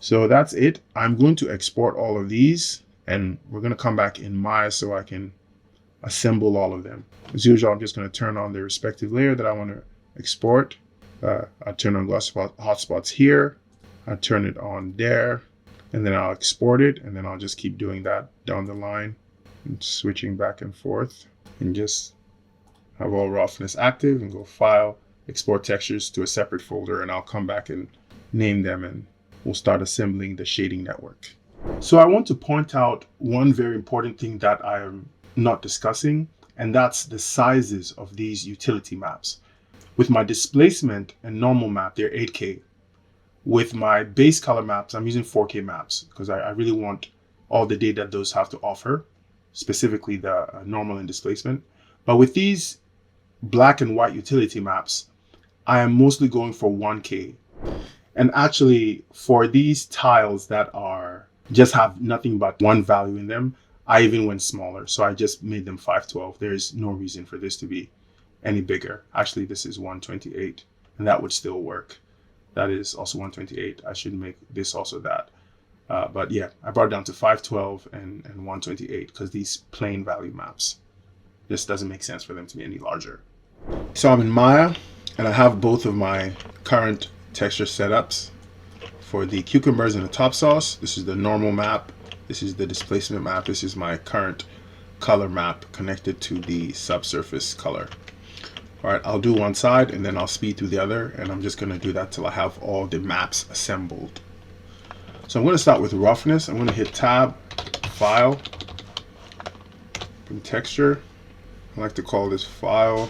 So that's it. I'm going to export all of these and we're gonna come back in Maya so I can assemble all of them. As usual, I'm just gonna turn on the respective layer that I want to export. I turn on glossy hotspots here. I turn it on there, and then I'll export it, and then I'll just keep doing that down the line and switching back and forth, and just have all roughness active and go File, Export Textures to a separate folder, and I'll come back and name them and we'll start assembling the shading network. So I want to point out one very important thing that I am not discussing, and that's the sizes of these utility maps. With my displacement and normal map, they're 8K. With my base color maps, I'm using 4K maps because I really want all the data those have to offer, specifically the normal and displacement. But with these black and white utility maps, I am mostly going for 1K. And actually, for these tiles that are just have nothing but one value in them, I even went smaller. So I just made them 512. There is no reason for this to be any bigger. Actually, this is 128, and that would still work. That is also 128. I should make this also that. But yeah, I brought it down to 512 and 128 because these plain value maps just doesn't make sense for them to be any larger. So I'm in Maya, And I have both of my current texture setups for the cucumbers and the top sauce. This is the normal map. This is the displacement map. This is my current color map connected to the subsurface color. All right, I'll do one side and then I'll speed through the other, and I'm just going to do that till I have all the maps assembled. So I'm going to start with roughness. I'm going to hit tab, file, and texture. I like to call this file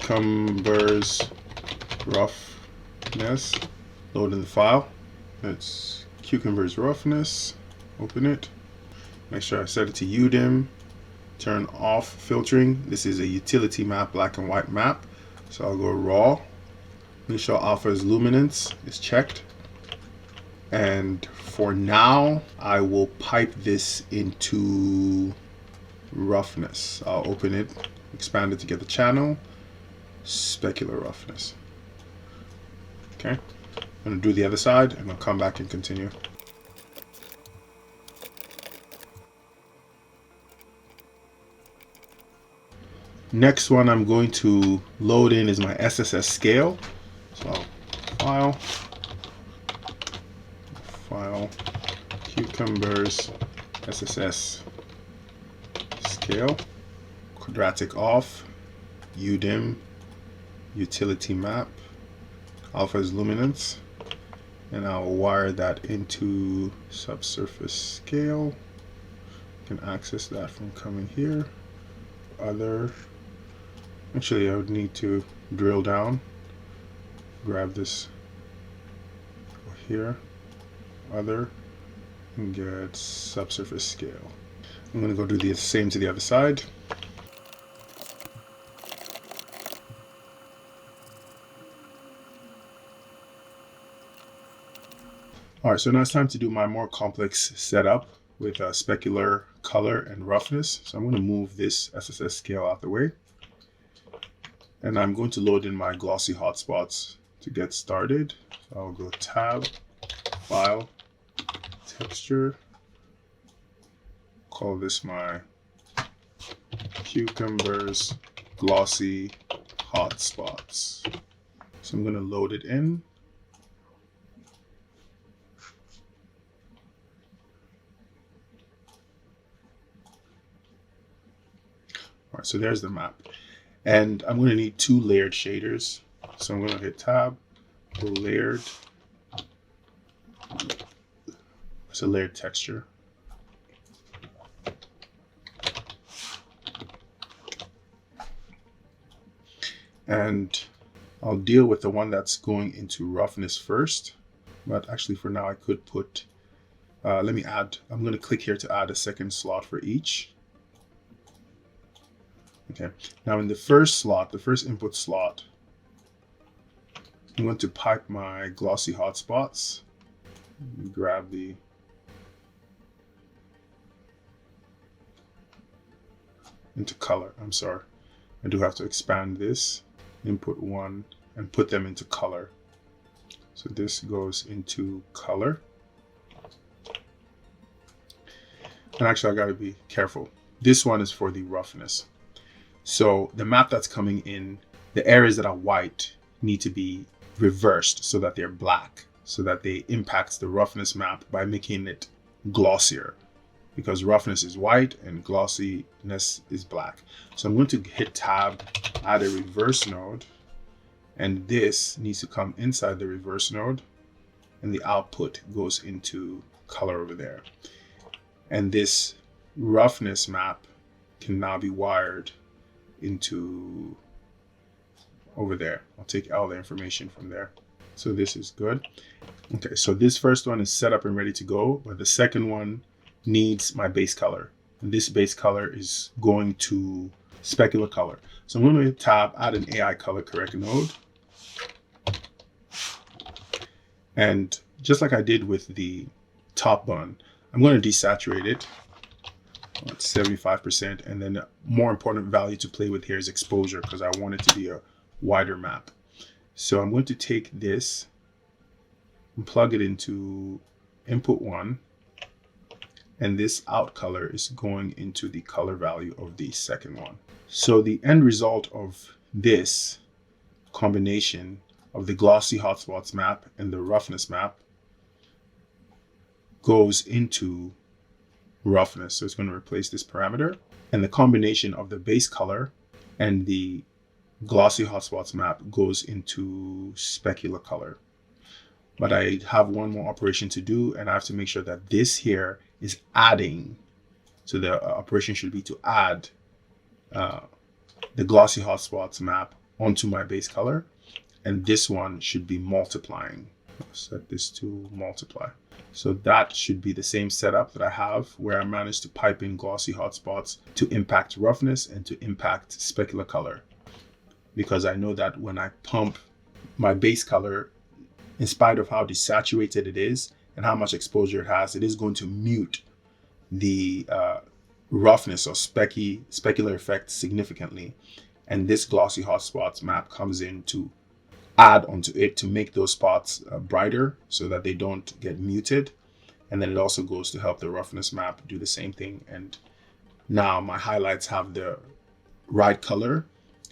cucumbers roughness. Load in the file. It's cucumbers roughness. Open it. Make sure I set it to UDIM. Turn off filtering. This is a utility map, black and white map. So I'll go raw. Make sure alpha's luminance is checked. And for now, I will pipe this into roughness. I'll open it, expand it to get the channel, specular roughness. Okay, I'm gonna do the other side and I'll come back and continue. Next one I'm going to load in is my SSS scale. So I'll file, cucumbers, SSS scale, quadratic off, UDIM, utility map, alpha is luminance, and I'll wire that into subsurface scale. You can access that from coming here. Other, actually I would need to drill down, grab this here, other, and get subsurface scale. I'm going to go do the same to the other side. All right, so now it's time to do my more complex setup with specular color and roughness. So I'm going to move this SSS scale out the way. And I'm going to load in my glossy hotspots to get started. So I'll go tab, file, texture. Call this my cucumbers glossy hotspots. So I'm going to load it in. All right, so there's the map. And I'm going to need 2 layered shaders. So I'm going to hit tab, go layered. It's a layered texture. And I'll deal with the one that's going into roughness first. But actually for now I could put, I'm going to click here to add a second slot for each. Okay, now in the first slot, the first input slot, I'm going to pipe my glossy hotspots. Grab the into color. I'm sorry, I do have to expand this. Input 1 and put them into color. So this goes into color. And actually I got to be careful. This one is for the roughness. So the map that's coming in, the areas that are white need to be reversed so that they're black, so that they impact the roughness map by making it glossier, because roughness is white and glossiness is black. So I'm going to hit tab, add a reverse node, and this needs to come inside the reverse node, and the output goes into color over there. And this roughness map can now be wired into over there. I'll take all the information from there. So this is good. Okay, so this first one is set up and ready to go, but the second one needs my base color. And this base color is going to specular color. So I'm going to tab, add an AI color correct node. And just like I did with the top bun, I'm going to desaturate it. It's 75%, and then the more important value to play with here is exposure, because I want it to be a wider map. So I'm going to take this and plug it into input 1, and this out color is going into the color value of the second one. So the end result of this combination of the glossy hotspots map and the roughness map goes into roughness. So it's going to replace this parameter, and the combination of the base color and the glossy hotspots map goes into specular color. But I have one more operation to do, and I have to make sure that this here is adding. So the operation should be to add the glossy hotspots map onto my base color, and this one should be multiplying. I'll set this to multiply. So that should be the same setup that I have, where I managed to pipe in glossy hotspots to impact roughness and to impact specular color. Because I know that when I pump my base color, in spite of how desaturated it is and how much exposure it has, it is going to mute the roughness or specular effect significantly. And this glossy hotspots map comes in to add onto it to make those spots brighter so that they don't get muted. And then it also goes to help the roughness map do the same thing. And now my highlights have the right color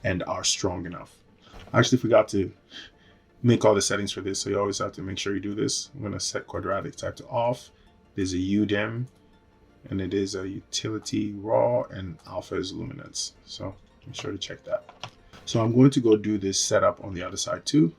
and are strong enough. I actually forgot to make all the settings for this, so you always have to make sure you do this. I'm going to set quadratic type to off. There's a UDIM, and it is a utility raw, and alpha is luminance. So make sure to check that. So I'm going to go do this setup on the other side too.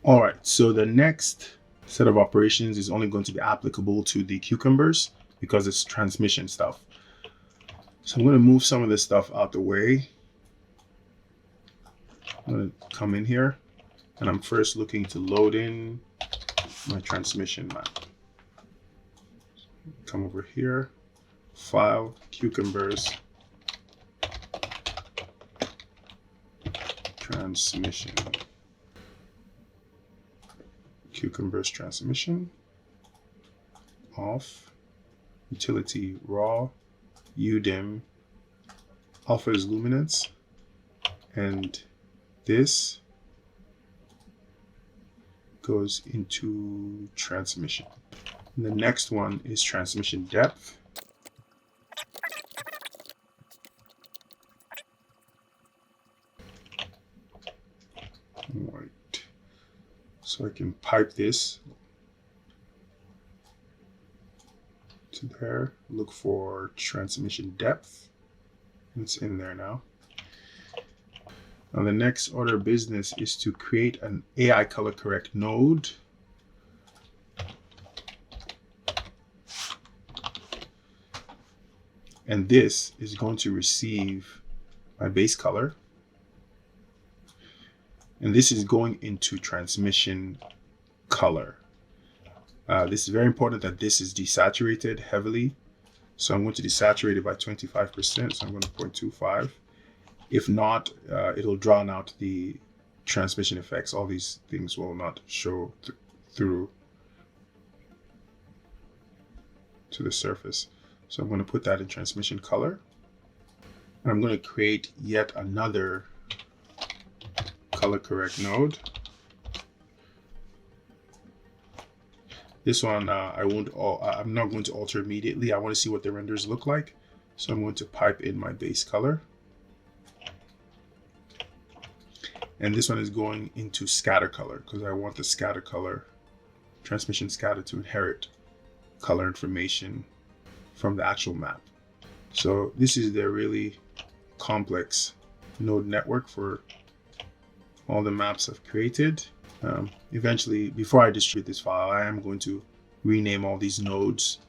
All right, so the next set of operations is only going to be applicable to the cucumbers because it's transmission stuff. So I'm going to move some of this stuff out the way. I'm going to come in here, and I'm first looking to load in my transmission map. Come over here, File, Cucumbers, Transmission. Cucumbers transmission, off, utility raw, UDIM, alpha is luminance, and this goes into transmission. And the next one is transmission depth. All right. So I can pipe this to there, look for transmission depth. It's in there now. Now the next order of business is to create an AI color correct node. And this is going to receive my base color. And this is going into transmission color. This is very important that this is desaturated heavily. So I'm going to desaturate it by 25%. So I'm going to 0.25. If not, it'll drown out the transmission effects. All these things will not show through to the surface. So I'm going to put that in transmission color. And I'm going to create yet another color correct node. This one I'm not going to alter immediately. I want to see what the renders look like. So I'm going to pipe in my base color. And this one is going into scatter color because I want the scatter color, transmission scatter, to inherit color information from the actual map. So this is the really complex node network for all the maps I've created. Eventually, before I distribute this file, I am going to rename all these nodes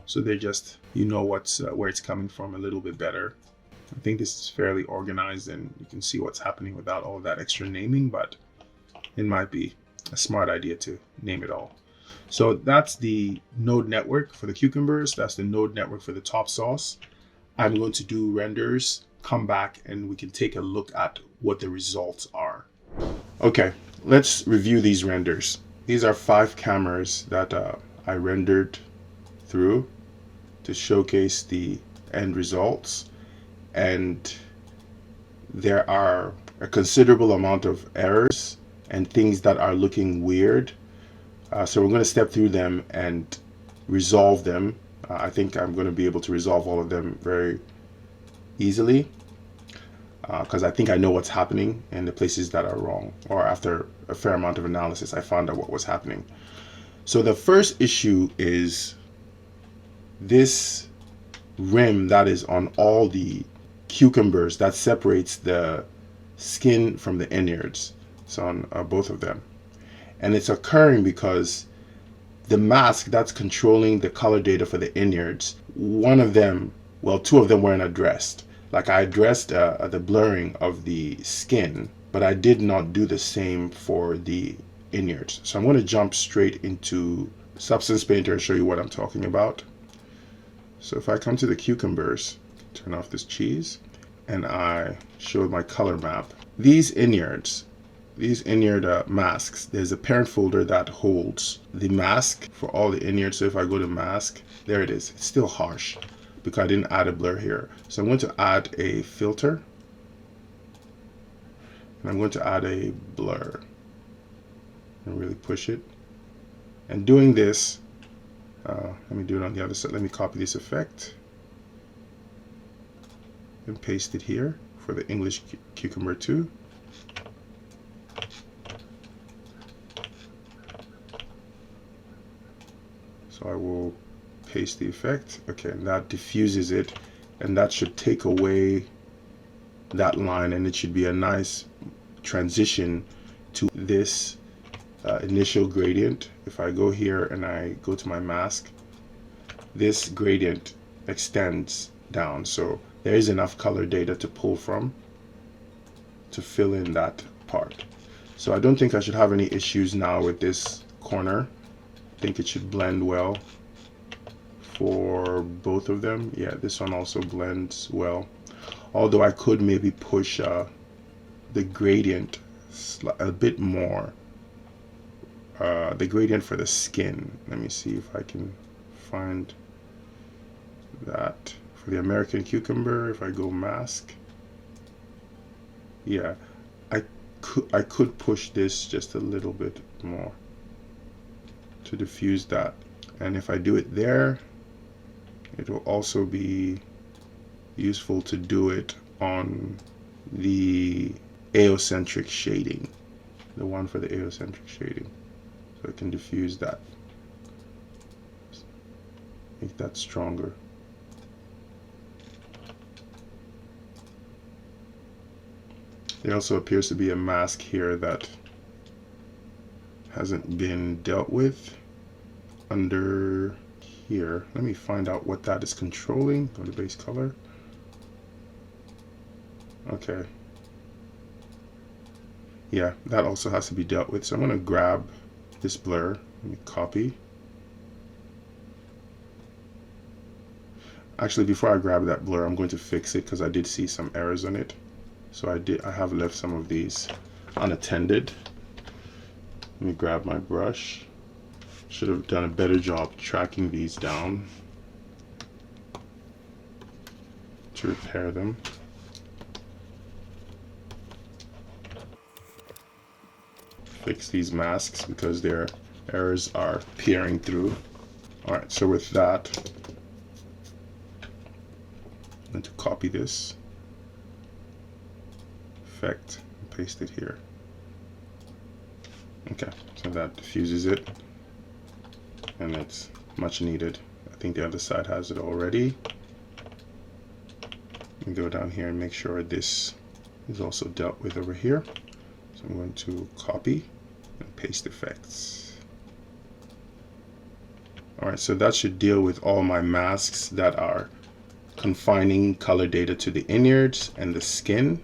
so they're just, you know, where it's coming from a little bit better. I think this is fairly organized and you can see what's happening without all that extra naming, but it might be a smart idea to name it all. So that's the node network for the cucumbers. That's the node network for the top sauce. I'm going to do renders, come back, and we can take a look at what the results are. Okay, let's review these renders. These are 5 cameras that I rendered through to showcase the end results, and there are a considerable amount of errors and things that are looking weird. So we're going to step through them and resolve them. I think I'm going to be able to resolve all of them very easily because I think I know what's happening and the places that are wrong, or after a fair amount of analysis I found out what was happening. So the first issue is this rim that is on all the cucumbers that separates the skin from the innards. So on both of them. And it's occurring because the mask that's controlling the color data for the innards, one of them, well, 2 of them weren't addressed. Like I addressed the blurring of the skin, but I did not do the same for the innards. So I'm going to jump straight into Substance Painter and show you what I'm talking about. So if I come to the cucumbers, turn off this cheese, and I show my color map, these innards, these innard masks, there's a parent folder that holds the mask for all the innards. So if I go to mask, there it is. It's still harsh because I didn't add a blur here. So I'm going to add a filter, and I'm going to add a blur and really push it. And doing this, let me do it on the other side. Let me copy this effect and paste it here for the English cucumber 2. So I will paste the effect. Okay, and that diffuses it, and that should take away that line, and it should be a nice transition to this initial gradient. If I go here and I go to my mask, this gradient extends down, so there is enough color data to pull from to fill in that part. So I don't think I should have any issues now with this corner. I think it should blend well for both of them. Yeah, this one also blends well, although I could maybe push the gradient a bit more. The gradient for the skin, let me see if I can find that for the American cucumber. If I go mask, yeah, I could push this just a little bit more to diffuse that, and if I do it there, it will also be useful to do it on the aocentric shading, the one for the aocentric shading, so I can diffuse that, make that stronger. There also appears to be a mask here that hasn't been dealt with under here. Let me find out what that is controlling. Go to base color. Okay. Yeah, that also has to be dealt with. So I'm going to grab this blur. Let me copy. Actually, before I grab that blur, I'm going to fix it because I did see some errors on it. So I have left some of these unattended. Let me grab my brush. Should have done a better job tracking these down to repair them. Fix these masks because their errors are peering through. Alright, so with that, I'm going to copy this effect and paste it here. Okay, so that diffuses it, and it's much needed. I think the other side has it already. Let me go down here and make sure this is also dealt with over here. So I'm going to copy and paste effects. Alright, so that should deal with all my masks that are confining color data to the innards and the skin.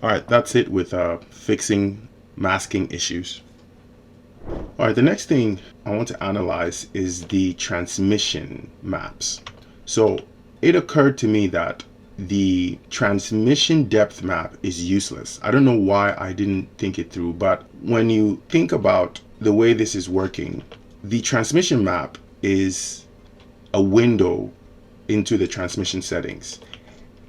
Alright, that's it with fixing masking issues. Alright, the next thing I want to analyze is the transmission maps. So it occurred to me that the transmission depth map is useless. I don't know why I didn't think it through, but when you think about the way this is working, the transmission map is a window into the transmission settings.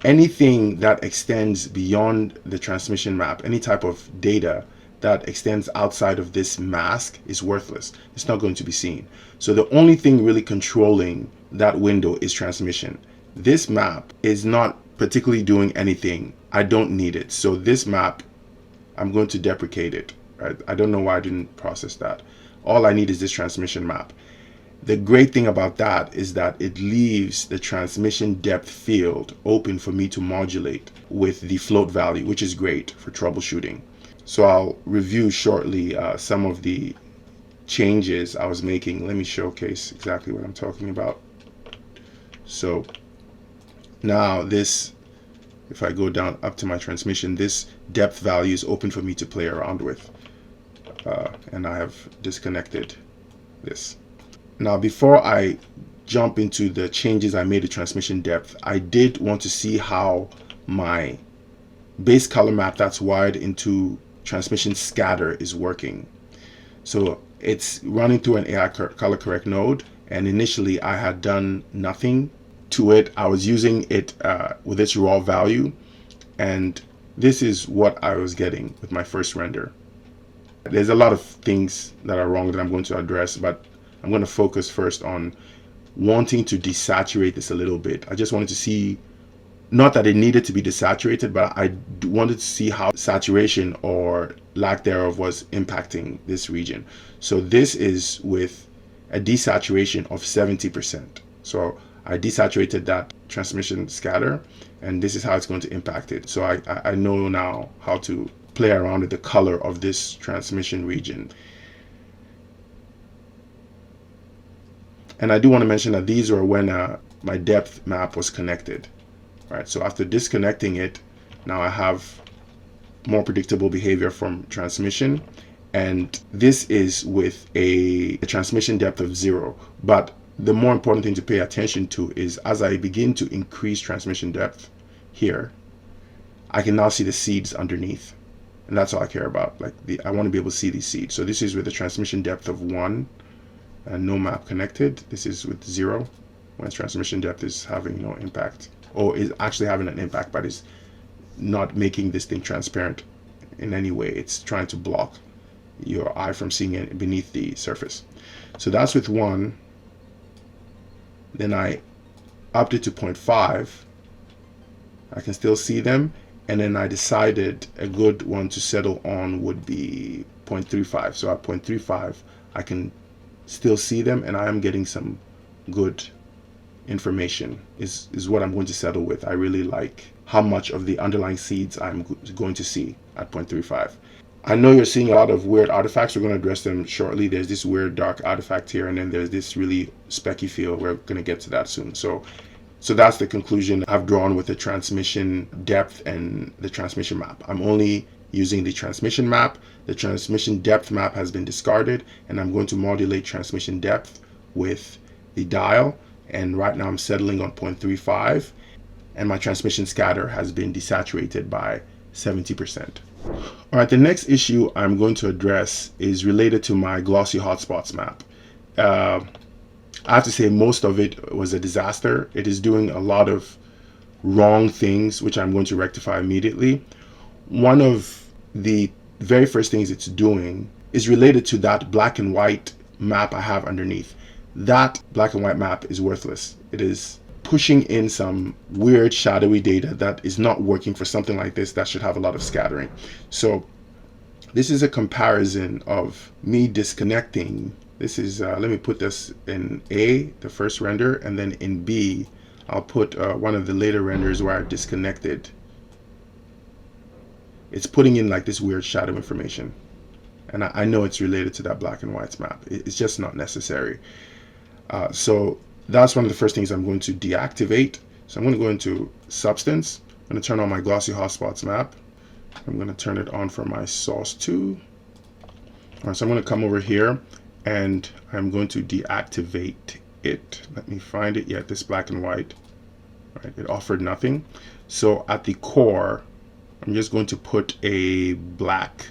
Anything that extends beyond the transmission map, any type of data that extends outside of this mask, is worthless. It's not going to be seen. So the only thing really controlling that window is transmission. This map is not particularly doing anything. I don't need it. So this map, I'm going to deprecate it. Right? I don't know why I didn't process that. All I need is this transmission map. The great thing about that is that it leaves the transmission depth field open for me to modulate with the float value, which is great for troubleshooting. So I'll review shortly some of the changes I was making. Let me showcase exactly what I'm talking about. So now this, if I go down up to my transmission, this depth value is open for me to play around with. And I have disconnected this. Now, before I jump into the changes I made to transmission depth, I did want to see how my base color map that's wired into transmission scatter is working. So it's running through an AI color correct node, and initially I had done nothing to it. I was using it with its raw value, and this is what I was getting with my first render. There's a lot of things that are wrong that I'm going to address, but I'm going to focus first on wanting to desaturate this a little bit. I just wanted to see, not that it needed to be desaturated, but I wanted to see how saturation or lack thereof was impacting this region. So this is with a desaturation of 70%. So I desaturated that transmission scatter, and this is how it's going to impact it. So I know now how to play around with the color of this transmission region. And I do want to mention that these were when my depth map was connected. Right, so after disconnecting it, now I have more predictable behavior from transmission, and this is with a transmission depth of 0. But the more important thing to pay attention to is as I begin to increase transmission depth here, I can now see the seeds underneath, and that's all I care about. Like I want to be able to see these seeds. So this is with a transmission depth of 1 and no map connected. This is with 0 when transmission depth is having no impact, or is actually having an impact, but is not making this thing transparent in any way. It's trying to block your eye from seeing it beneath the surface. So that's with 1. Then I upped it to 0.5. I can still see them. And then I decided a good one to settle on would be 0.35. So at 0.35, I can still see them, and I am getting some good information is what I'm going to settle with. I really like how much of the underlying seeds I'm going to see at 0.35. I know you're seeing a lot of weird artifacts. We're going to address them shortly. There's this weird dark artifact here, and then there's this really specky feel. We're going to get to that soon. So that's the conclusion I've drawn with the transmission depth and the transmission map. I'm only using the transmission map. The transmission depth map has been discarded, and I'm going to modulate transmission depth with the dial. And right now I'm settling on 0.35, and my transmission scatter has been desaturated by 70%. All right, the next issue I'm going to address is related to my glossy hotspots map. I have to say most of it was a disaster. It is doing a lot of wrong things, which I'm going to rectify immediately. One of the very first things it's doing is related to that black and white map I have underneath. That black and white map is worthless. It is pushing in some weird shadowy data that is not working for something like this that should have a lot of scattering. So this is a comparison of me disconnecting. This is, let me put this in A, the first render, and then in B, I'll put one of the later renders where I disconnected. It's putting in like this weird shadow information. And I know it's related to that black and white map. It's just not necessary. So that's one of the first things I'm going to deactivate. So I'm going to go into Substance. I'm going to turn on my glossy hotspots map. I'm going to turn it on for my source 2. All right, so I'm going to come over here and I'm going to deactivate it. Let me find it. Yeah, this black and white. right? It offered nothing. So at the core, I'm just going to put a black,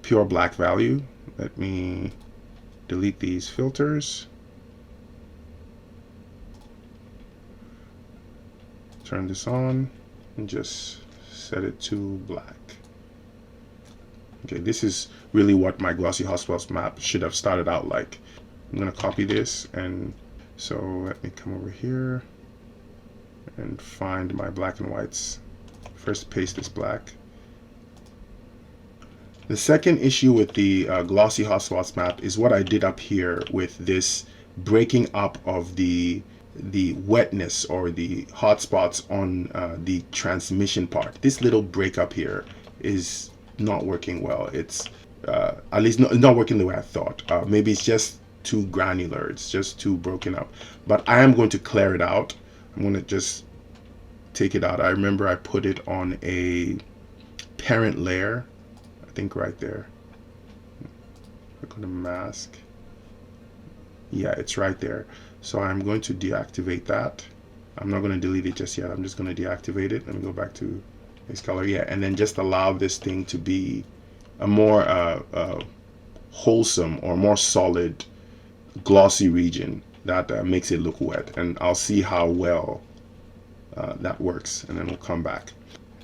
pure black value. Let me delete these filters. Turn this on and just set it to black. Okay, this is really what my glossy hotspots map should have started out like. I'm gonna copy this, and so let me come over here and find my black and whites. First paste this black. The second issue with the glossy hotspots map is what I did up here with this breaking up of the wetness or the hotspots on the transmission part. This little break up here is not working well. It's at least not working the way I thought. Maybe it's just too granular. It's just too broken up. But I am going to clear it out. I'm going to just take it out. I remember I put it on a parent layer. I think right there. I'm going to mask. Yeah, it's right there. So I'm going to deactivate that. I'm not going to delete it just yet. I'm just going to deactivate it. Let me go back to this color. Yeah, and then just allow this thing to be a more wholesome or more solid glossy region that makes it look wet. And I'll see how well that works, and then we'll come back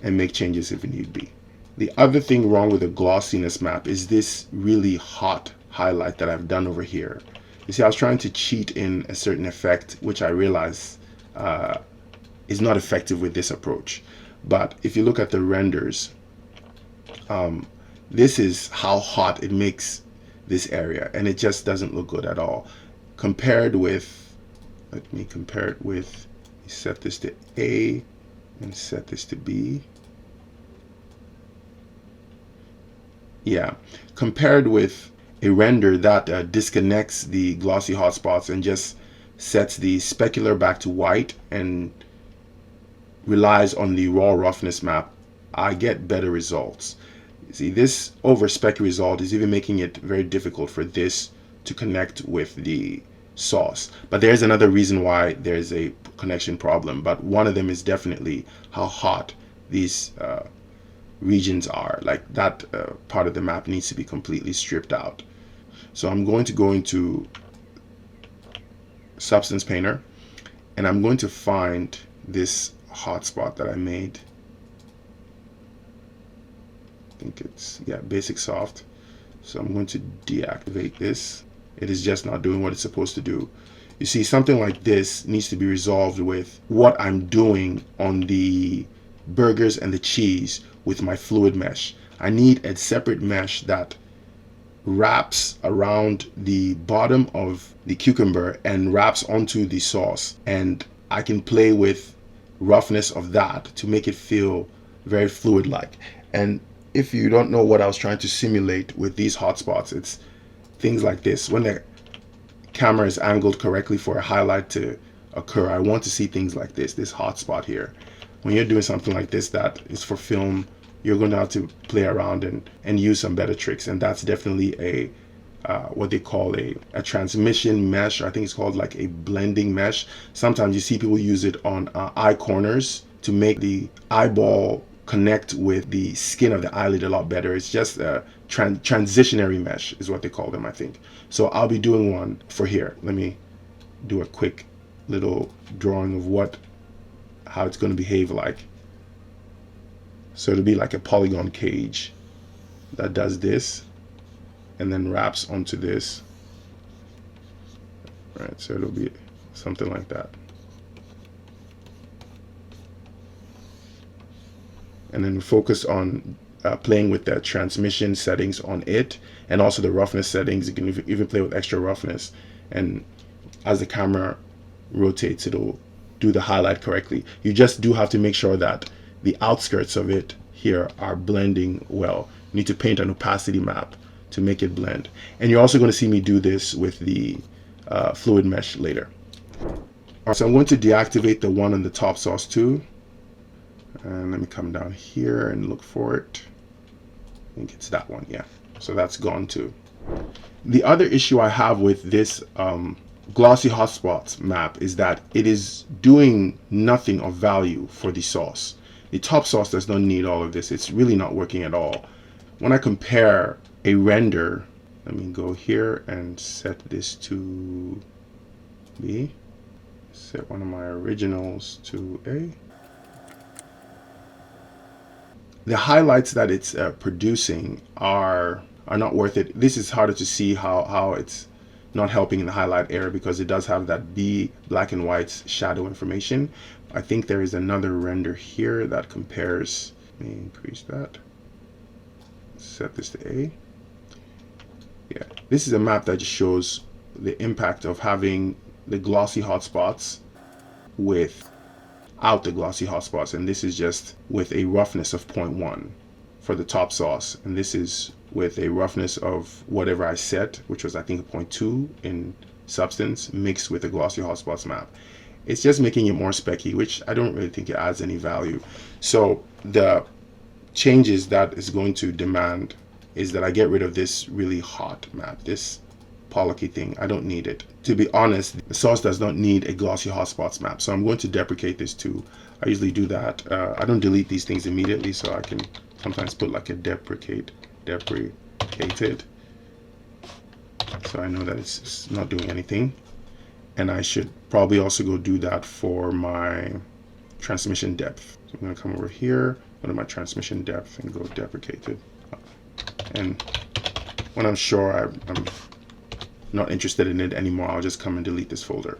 and make changes if it need be. The other thing wrong with the glossiness map is this really hot highlight that I've done over here. You see, I was trying to cheat in a certain effect, which I realize is not effective with this approach. But if you look at the renders, this is how hot it makes this area, and it just doesn't look good at all. Compared with, let me compare it with, set this to A and set this to B. Yeah, compared with a render that disconnects the glossy hotspots and just sets the specular back to white and relies on the raw roughness map, I get better results. See, this over spec result is even making it very difficult for this to connect with the sauce. But there's another reason why there's a connection problem, but one of them is definitely how hot these regions are. Like that part of the map needs to be completely stripped out. So I'm going to go into Substance Painter, and I'm going to find this hotspot that I made. I think it's, yeah, basic soft. So I'm going to deactivate this. It is just not doing what it's supposed to do. You see, something like this needs to be resolved with what I'm doing on the burgers and the cheese with my fluid mesh. I need a separate mesh that wraps around the bottom of the cucumber and wraps onto the sauce, and I can play with roughness of that to make it feel very fluid like. And if you don't know what I was trying to simulate with these hotspots, it's things like this. When the camera is angled correctly for a highlight to occur, I want to see things like this hotspot here. When you're doing something like this that is for film, you're going to have to play around and use some better tricks. And that's definitely a what they call a transmission mesh. I think it's called like a blending mesh. Sometimes you see people use it on eye corners to make the eyeball connect with the skin of the eyelid a lot better. It's just a transitionary mesh is what they call them, I think. So I'll be doing one for here. Let me do a quick little drawing of how it's going to behave like. So it'll be like a polygon cage that does this and then wraps onto this. Right, so it'll be something like that. And then focus on playing with the transmission settings on it, and also the roughness settings. You can even play with extra roughness, and as the camera rotates, it'll do the highlight correctly. You just do have to make sure that the outskirts of it here are blending well. You need to paint an opacity map to make it blend. And you're also going to see me do this with the fluid mesh later. All right, so I'm going to deactivate the one on the top sauce too. And let me come down here and look for it. I think it's that one, yeah. So that's gone too. The other issue I have with this glossy hotspots map is that it is doing nothing of value for the sauce. The top sauce does not need all of this. It's really not working at all. When I compare a render, let me go here and set this to B. Set one of my originals to A. The highlights that it's producing are not worth it. This is harder to see how it's not helping in the highlight area because it does have that B black and white shadow information. I think there is another render here that compares. Let me increase that. Set this to A. Yeah, this is a map that just shows the impact of having the glossy hotspots without the glossy hotspots, and this is just with a roughness of 0.1 for the top sauce, and this is with a roughness of whatever I set, which was I think a 0.2 in substance, mixed with the glossy hotspots map. It's just making it more specky, which I don't really think it adds any value. So the changes that is going to demand is that I get rid of this really hot map, this Pollocky thing. I don't need it. To be honest, the sauce does not need a glossy hotspots map, so I'm going to deprecate this too. I usually do that. I don't delete these things immediately, so I can sometimes put like a deprecated, so I know that it's not doing anything. And I should probably also go do that for my transmission depth. So I'm going to come over here, go to my transmission depth and go deprecated. And when I'm sure I'm not interested in it anymore, I'll just come and delete this folder.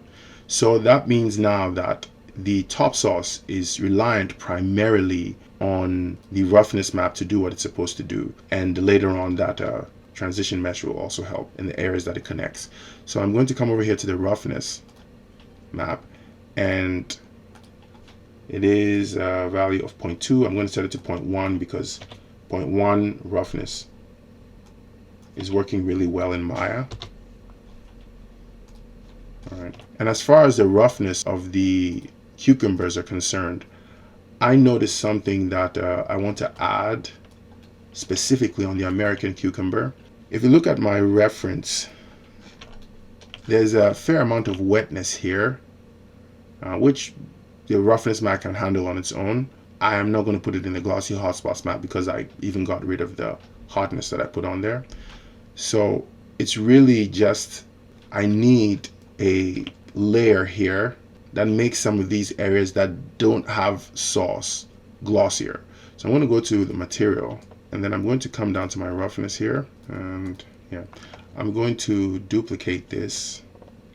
So that means now that the top sauce is reliant primarily on the roughness map to do what it's supposed to do, and later on that transition mesh will also help in the areas that it connects. So I'm going to come over here to the roughness map, and it is a value of 0.2. I'm going to set it to 0.1 because 0.1 roughness is working really well in Maya. All right. And as far as the roughness of the cucumbers are concerned, I noticed something that I want to add specifically on the American cucumber. If you look at my reference, there's a fair amount of wetness here, which the roughness map can handle on its own. I am not going to put it in the glossy hotspots map because I even got rid of the hotness that I put on there. So it's really just, I need a layer here that makes some of these areas that don't have sauce glossier. So I'm going to go to the material, and then I'm going to come down to my roughness here, and yeah, I'm going to duplicate this,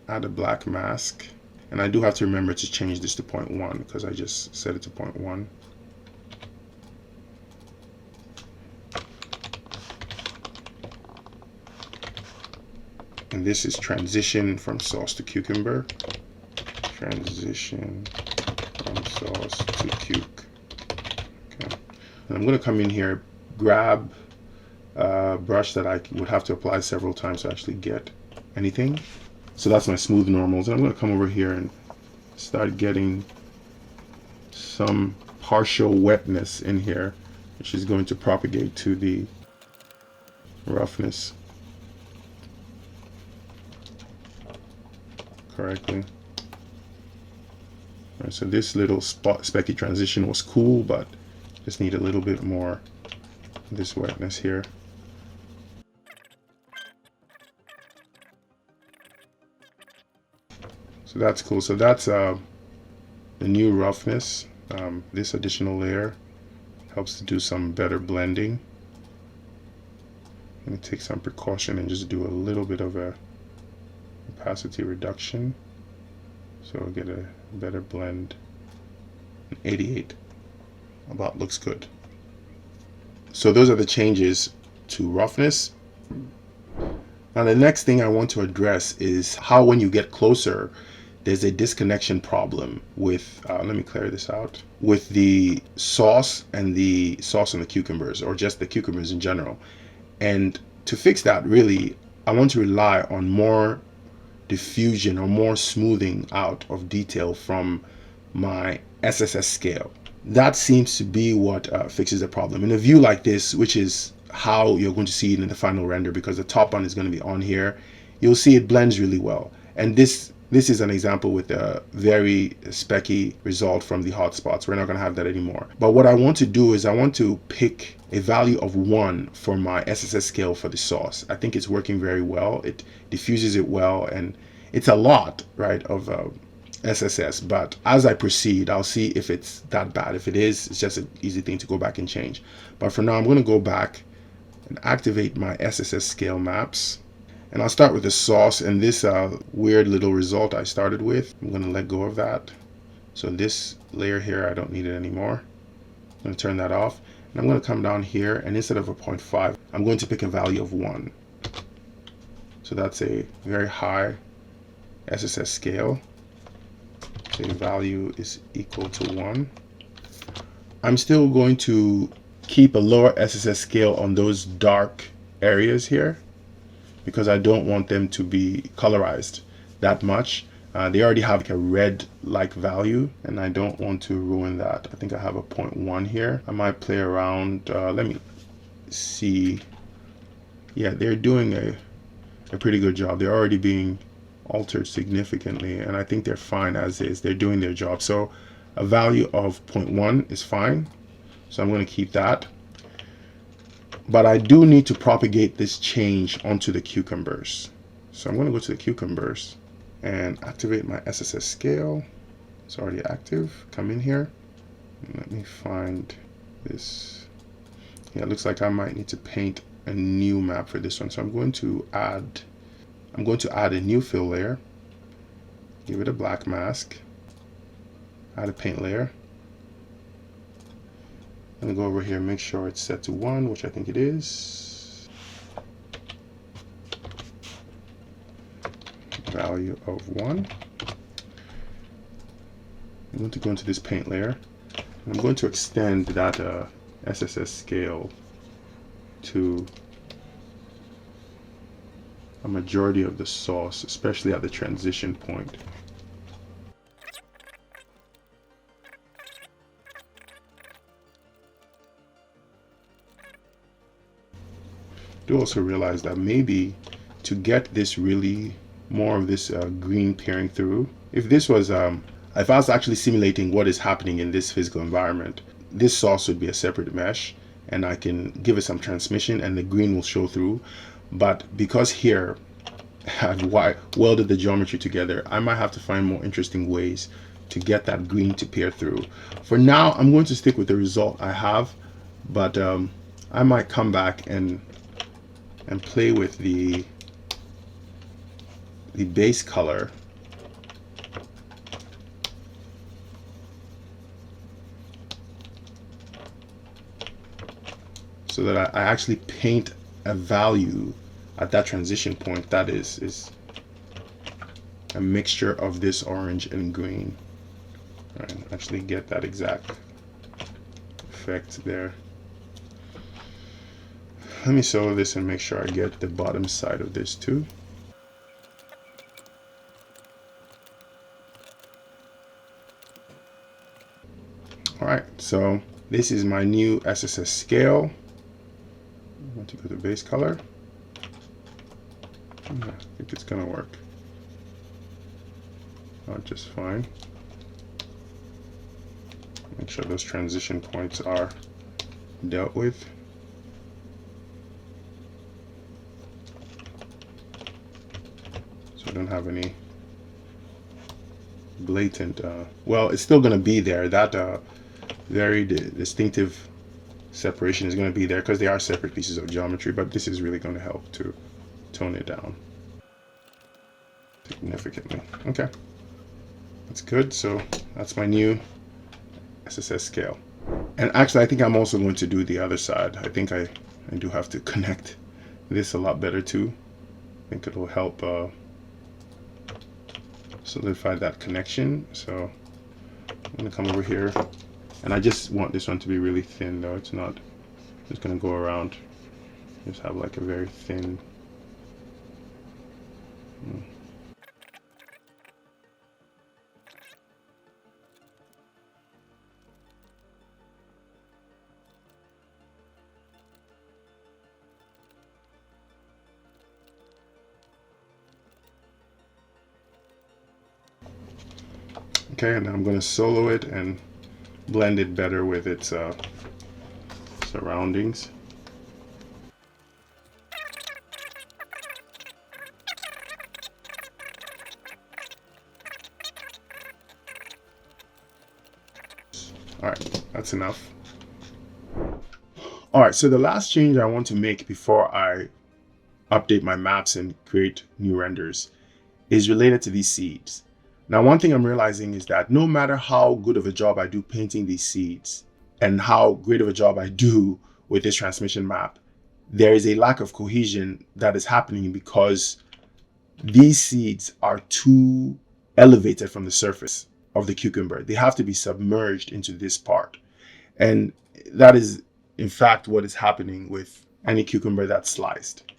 add a black mask, and I do have to remember to change this to 0.1 because I just set it to 0.1. And this is transition from sauce to cucumber. Transition from sauce to cuke. Okay. And I'm going to come in here, grab a brush that I would have to apply several times to actually get anything. So that's my smooth normals. And I'm going to come over here and start getting some partial wetness in here, which is going to propagate to the roughness correctly. All right, so this little specky transition was cool, but just need a little bit more of this wetness here. So that's cool. So that's the new roughness. This additional layer helps to do some better blending. I'm going to take some precaution and just do a little bit of a opacity reduction, so we'll get a better blend. 88 about looks good. So those are the changes to roughness. Now the next thing I want to address is how when you get closer there's a disconnection problem with let me clear this out, with the sauce and the sauce on the cucumbers, or just the cucumbers in general. And to fix that, really I want to rely on more diffusion or more smoothing out of detail from my SSS scale. That seems to be what fixes the problem. In a view like this, which is how you're going to see it in the final render, because the top one is going to be on here, you'll see it blends really well. And this is an example with a very specky result from the hotspots. We're not going to have that anymore. But what I want to do is I want to pick a value of 1 for my SSS scale for the sauce. I think it's working very well. It diffuses it well, and it's a lot, right, of SSS. But as I proceed, I'll see if it's that bad. If it is, it's just an easy thing to go back and change. But for now, I'm going to go back and activate my SSS scale maps. And I'll start with the sauce, and this weird little result I started with, I'm going to let go of that. So this layer here, I don't need it anymore. I'm going to turn that off. And I'm going to come down here, and instead of a 0.5, I'm going to pick a value of 1. So that's a very high SSS scale. So the value is equal to 1. I'm still going to keep a lower SSS scale on those dark areas here, because I don't want them to be colorized that much. They already have like a red-like value, and I don't want to ruin that. I think I have a 0.1 here. I might play around. Let me see. Yeah, they're doing a pretty good job. They're already being altered significantly, and I think they're fine as is. They're doing their job. So a value of 0.1 is fine. So I'm going to keep that. But I do need to propagate this change onto the cucumbers. So I'm going to go to the cucumbers and activate my SSS scale. It's already active. Come in here. And let me find this. Yeah, it looks like I might need to paint a new map for this one. So I'm going to add a new fill layer. Give it a black mask. Add a paint layer. I'm going to go over here and make sure it's set to 1, which I think it is. Value of 1. I'm going to go into this paint layer. And I'm going to extend that SSS scale to a majority of the sauce, especially at the transition point. Do also realize that maybe to get this really more of this green peering through, if this was if I was actually simulating what is happening in this physical environment, this sauce would be a separate mesh, and I can give it some transmission and the green will show through. But because here I've welded the geometry together, I might have to find more interesting ways to get that green to peer through. For now, I'm going to stick with the result I have, but I might come back and play with the base color so that I actually paint a value at that transition point that is a mixture of this orange and green. And actually get that exact effect there. Let me solo this and make sure I get the bottom side of this too. Alright, so this is my new SSS scale. I want to go to base color. I think it's gonna work. Just fine. Make sure those transition points are dealt with. So I don't have any blatant, well, it's still going to be there. That very distinctive separation is going to be there because they are separate pieces of geometry, but this is really going to help to tone it down significantly. Okay, that's good. So that's my new SSS scale. And actually, I think I'm also going to do the other side. I think I do have to connect this a lot better too. I think it will help solidify that connection. So I'm going to come over here, and I just want this one to be really thin though. It's not just going to go around. Just have like a very thin. Okay, and then I'm going to solo it and blend it better with its surroundings. All right, that's enough. All right, so the last change I want to make before I update my maps and create new renders is related to these seeds. Now, one thing I'm realizing is that no matter how good of a job I do painting these seeds and how great of a job I do with this transmission map, there is a lack of cohesion that is happening because these seeds are too elevated from the surface of the cucumber. They have to be submerged into this part. And that is, in fact, what is happening with any cucumber that's sliced.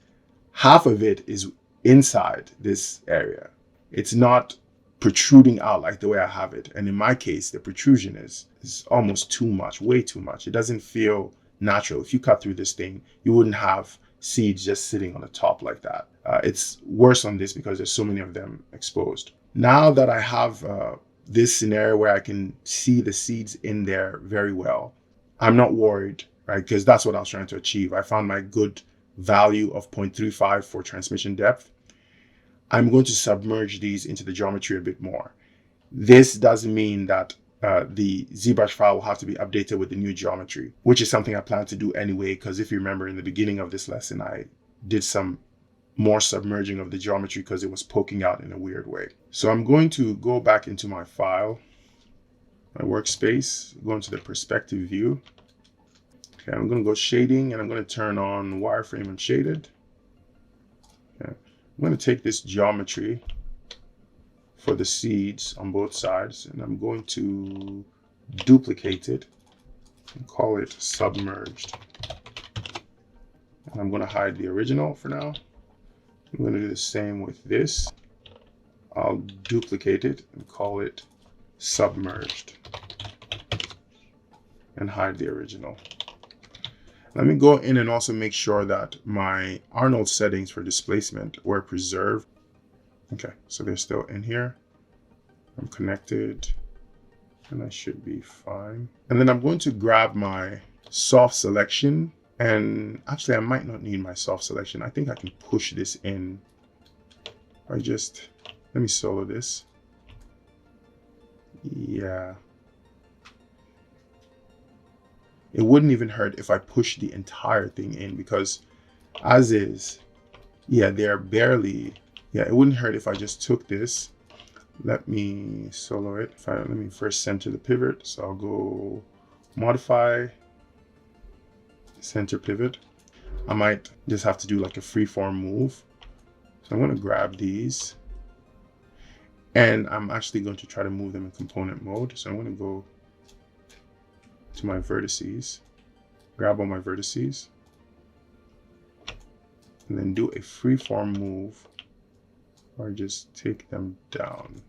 Half of it is inside this area. It's not protruding out like the way I have it. And in my case, the protrusion is almost too much, way too much. It doesn't feel natural. If you cut through this thing, you wouldn't have seeds just sitting on the top like that. It's worse on this because there's so many of them exposed. Now that I have this scenario where I can see the seeds in there very well, I'm not worried, right? Because that's what I was trying to achieve. I found my good value of 0.35 for transmission depth. I'm going to submerge these into the geometry a bit more. This does mean that the ZBrush file will have to be updated with the new geometry, which is something I plan to do anyway, because if you remember in the beginning of this lesson, I did some more submerging of the geometry because it was poking out in a weird way. So I'm going to go back into my file, my workspace, go into the perspective view. Okay, I'm going to go shading and I'm going to turn on wireframe unshaded. Okay. I'm going to take this geometry for the seeds on both sides and I'm going to duplicate it and call it submerged. And I'm going to hide the original for now. I'm going to do the same with this. I'll duplicate it and call it submerged and hide the original. Let me go in and also make sure that my Arnold settings for displacement were preserved. Okay, so they're still in here. I'm connected and I should be fine. And then I'm going to grab my soft selection. And actually, I might not need my soft selection. I think I can push this in. Let me solo this. Yeah. It wouldn't even hurt if I push the entire thing in because as is, yeah, they're barely, yeah, it wouldn't hurt if I just took this. Let me solo it. Let me first center the pivot. So I'll go modify, center pivot. I might just have to do like a freeform move. So I'm going to grab these and I'm actually going to try to move them in component mode. So I'm going to go to my vertices, grab all my vertices, and then do a freeform move or just take them down.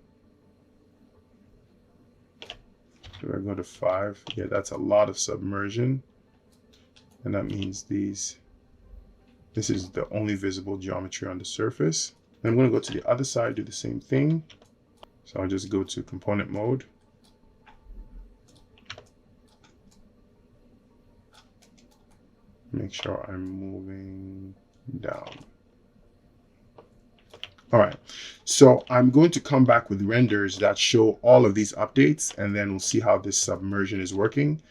Do I go to 5? Yeah, that's a lot of submersion. And that means this is the only visible geometry on the surface. And I'm going to go to the other side, do the same thing. So I'll just go to component mode. Make sure I'm moving down. All right, so I'm going to come back with renders that show all of these updates, and then we'll see how this submersion is working.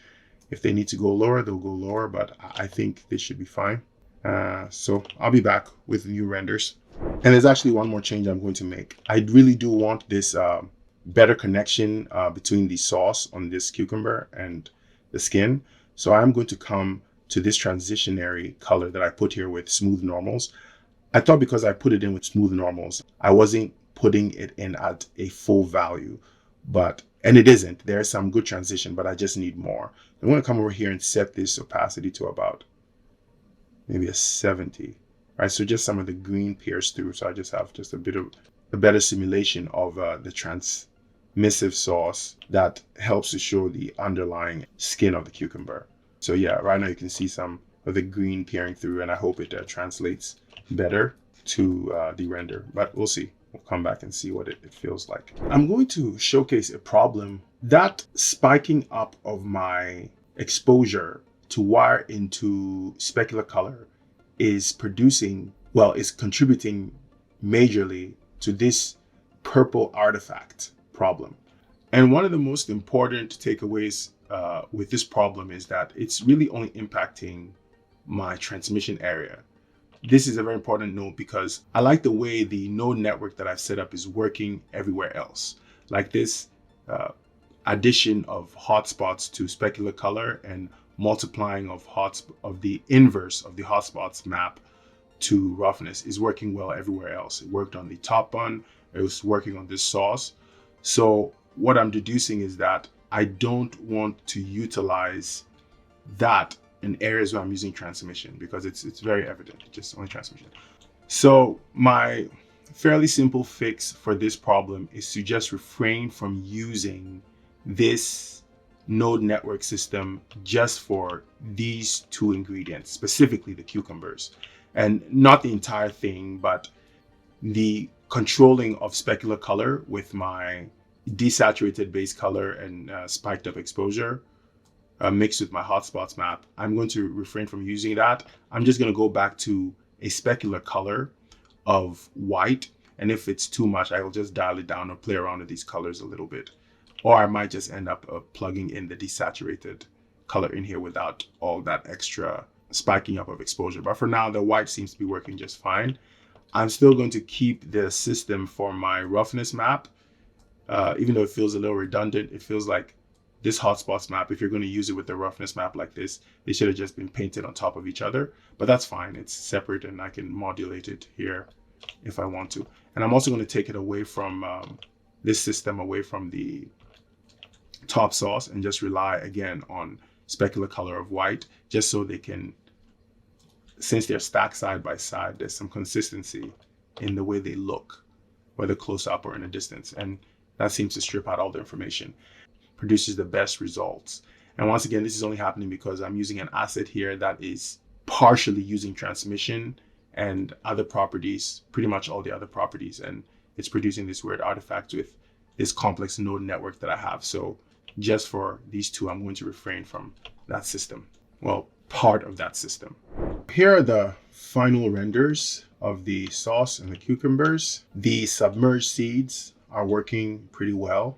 If they need to go lower, they'll go lower, but I think they should be fine. So I'll be back with new renders. And there's actually one more change I'm going to make. I really do want this better connection between the sauce on this cucumber and the skin. So I'm going to come to this transitionary color that I put here with smooth normals. I thought because I put it in with smooth normals, I wasn't putting it in at a full value, and it isn't. There's some good transition, but I just need more. I'm going to come over here and set this opacity to about maybe a 70, right? So just some of the green peers through. So I just have just a better simulation of the transmissive sauce that helps to show the underlying skin of the cucumber. So yeah, right now you can see some of the green peering through, and I hope it translates better to the render, but we'll see. We'll come back and see what it feels like. I'm going to showcase a problem that spiking up of my exposure to wire into specular color is producing, well, is contributing majorly to this purple artifact problem. And one of the most important takeaways with this problem is that it's really only impacting my transmission area. This is a very important note because I like the way the node network that I've set up is working everywhere else. Like this addition of hotspots to specular color and multiplying of the inverse of the hotspots map to roughness is working well everywhere else. It worked on the top bun. It was working on this sauce. So what I'm deducing is that I don't want to utilize that in areas where I'm using transmission because it's very evident, just only transmission. So my fairly simple fix for this problem is to just refrain from using this node network system just for these two ingredients, specifically the cucumbers, and not the entire thing, but the controlling of specular color with my desaturated base color and spiked up exposure mixed with my hotspots map. I'm going to refrain from using that. I'm just going to go back to a specular color of white. And if it's too much, I will just dial it down or play around with these colors a little bit. Or I might just end up plugging in the desaturated color in here without all that extra spiking up of exposure. But for now, the white seems to be working just fine. I'm still going to keep the system for my roughness map. Even though it feels a little redundant, it feels like this hotspots map, if you're going to use it with the roughness map like this, they should have just been painted on top of each other, but that's fine. It's separate and I can modulate it here if I want to. And I'm also going to take it away from this system, away from the top sauce, and just rely again on specular color of white, just so they can, since they're stacked side by side, there's some consistency in the way they look, whether close up or in a distance. And that seems to strip out all the information, produces the best results. And once again, this is only happening because I'm using an asset here that is partially using transmission and other properties, pretty much all the other properties, and it's producing this weird artifact with this complex node network that I have. So just for these two, I'm going to refrain from that system. Well, part of that system. Here are the final renders of the sauce and the cucumbers. The submerged seeds are working pretty well.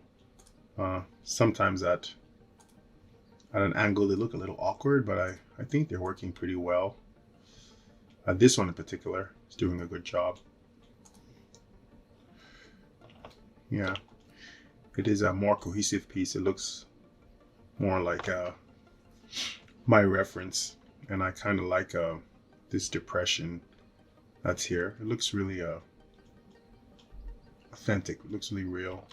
Sometimes at an angle they look a little awkward, but I think they're working pretty well. This one in particular is doing a good job. Yeah, it is a more cohesive piece. It looks more like my reference, and I kind of like this depression that's here. It looks really authentic. It looks really real.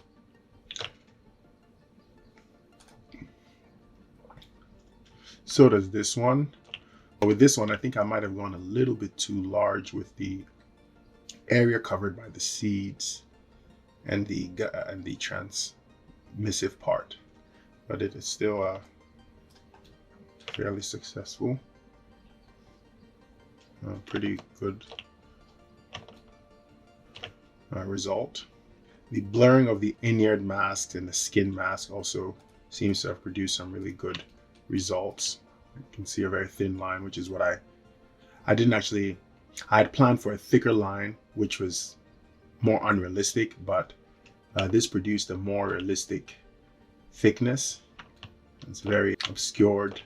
So does this one. With this one, I think I might have gone a little bit too large with the area covered by the seeds and the transmissive part, but it is still fairly successful. Pretty good result. The blurring of the in-eared mask and the skin mask also seems to have produced some really good results. You can see a very thin line, which is what I didn't actually, I had planned for a thicker line, which was more unrealistic, but this produced a more realistic thickness. It's very obscured.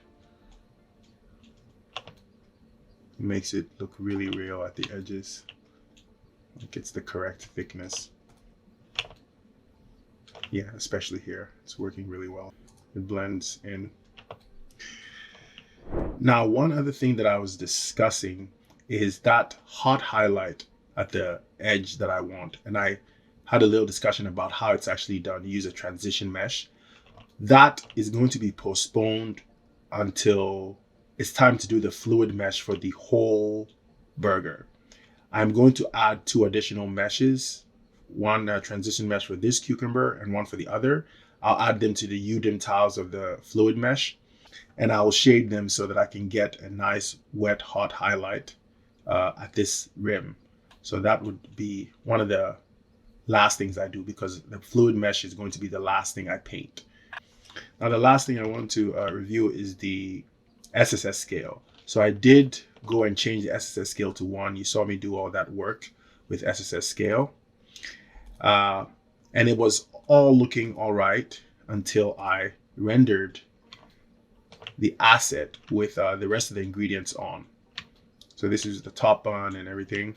It makes it look really real at the edges. Like it's the correct thickness. Yeah, especially here, it's working really well. It blends in. Now, one other thing that I was discussing is that hot highlight at the edge that I want. And I had a little discussion about how it's actually done. Use a transition mesh. That is going to be postponed until it's time to do the fluid mesh for the whole burger. I'm going to add 2 additional meshes, one transition mesh for this cucumber and one for the other. I'll add them to the UDIM tiles of the fluid mesh, and I will shade them so that I can get a nice wet hot highlight at this rim. So that would be one of the last things I do, because the fluid mesh is going to be the last thing I paint. Now, the last thing I want to review is the SSS scale. So I did go and change the SSS scale to 1. You saw me do all that work with SSS scale. And it was all looking all right until I rendered the asset with the rest of the ingredients on. So this is the top bun and everything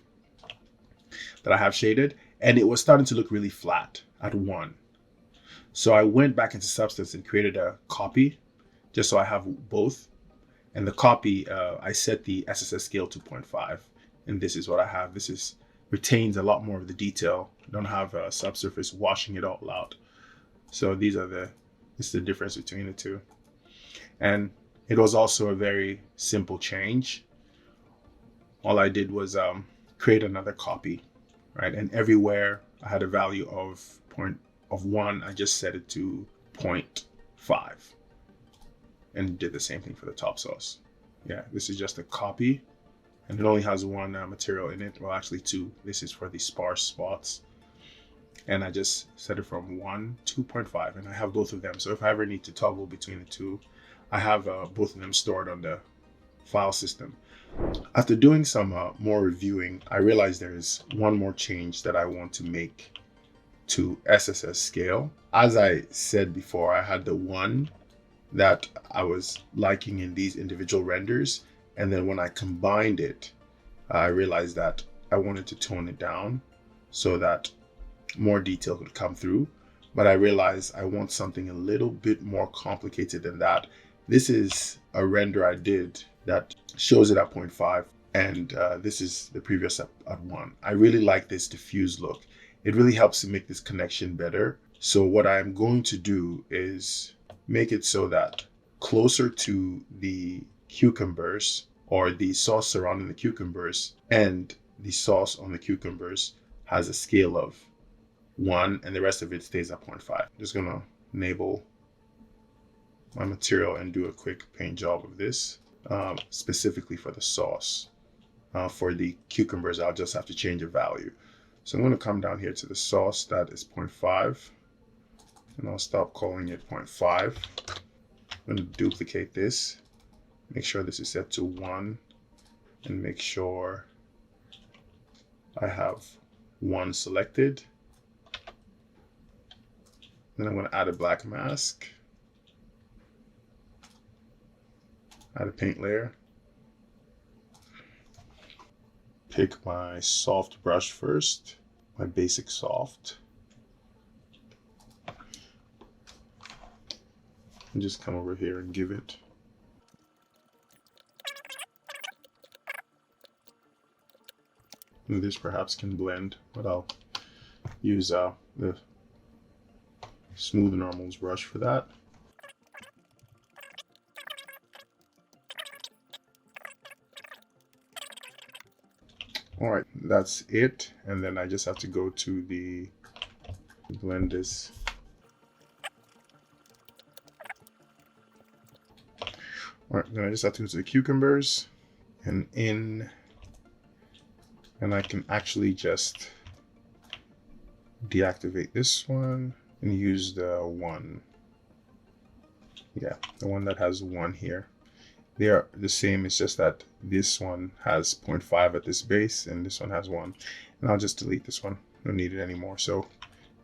that I have shaded. And it was starting to look really flat at 1. So I went back into Substance and created a copy just so I have both. And the copy, I set the SSS scale to 0.5. And this is what I have. This retains a lot more of the detail. I don't have a subsurface washing it all out. So this is the difference between the two. And it was also a very simple change. All I did was create another copy, right? And everywhere I had a value of 1, I just set it to 0.5 and did the same thing for the top sauce. Yeah, this is just a copy and it only has one material in it. Well, actually 2. This is for the sparse spots. And I just set it from 1 to 0.5 and I have both of them. So if I ever need to toggle between the two, I have both of them stored on the file system. After doing some more reviewing, I realized there is one more change that I want to make to SSS scale. As I said before, I had the 1 that I was liking in these individual renders. And then when I combined it, I realized that I wanted to tone it down so that more detail could come through. But I realized I want something a little bit more complicated than that. This is a render I did that shows it at 0.5. And this is the previous at 1. I really like this diffuse look. It really helps to make this connection better. So what I'm going to do is make it so that closer to the cucumbers, or the sauce surrounding the cucumbers, and the sauce on the cucumbers has a scale of 1 and the rest of it stays at 0.5. I'm just gonna enable my material and do a quick paint job of this, specifically for the sauce. For the cucumbers, I'll just have to change the value. So I'm going to come down here to the sauce that is 0.5 and I'll stop calling it 0.5. I'm going to duplicate this, make sure this is set to 1 and make sure I have 1 selected. Then I'm going to add a black mask, add a paint layer, pick my soft brush first, my basic soft, and just come over here and give it and this perhaps can blend, but I'll use the smooth normals brush for that. All right, that's it. And then I just have to go to the blend this. All right, then I just have to go to the cucumbers and I can actually just deactivate this one and use the 1. Yeah, the one that has 1 here. They are the same, it's just that this one has 0.5 at this base and this one has 1. And I'll just delete this one, don't need it anymore. So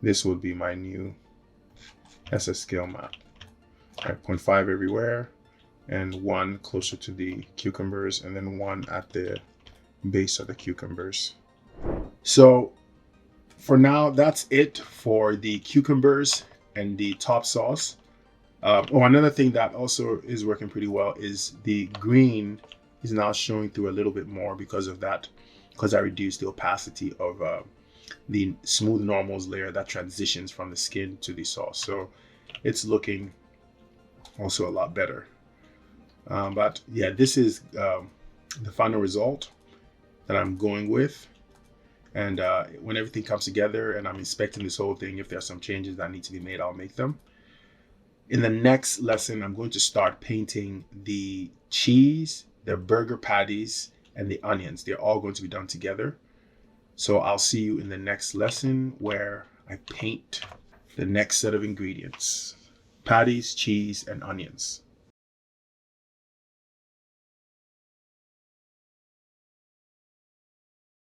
this will be my new SS scale map. All right, 0.5 everywhere and 1 closer to the cucumbers and then 1 at the base of the cucumbers. So for now, that's it for the cucumbers and the top sauce. Another thing that also is working pretty well is the green is now showing through a little bit more because of that, because I reduced the opacity of the smooth normals layer that transitions from the skin to the sauce. So it's looking also a lot better. But yeah, this is the final result that I'm going with. And when everything comes together and I'm inspecting this whole thing, if there are some changes that need to be made, I'll make them. In the next lesson, I'm going to start painting the cheese, the burger patties, and the onions. They're all going to be done together. So I'll see you in the next lesson where I paint the next set of ingredients: patties, cheese, and onions.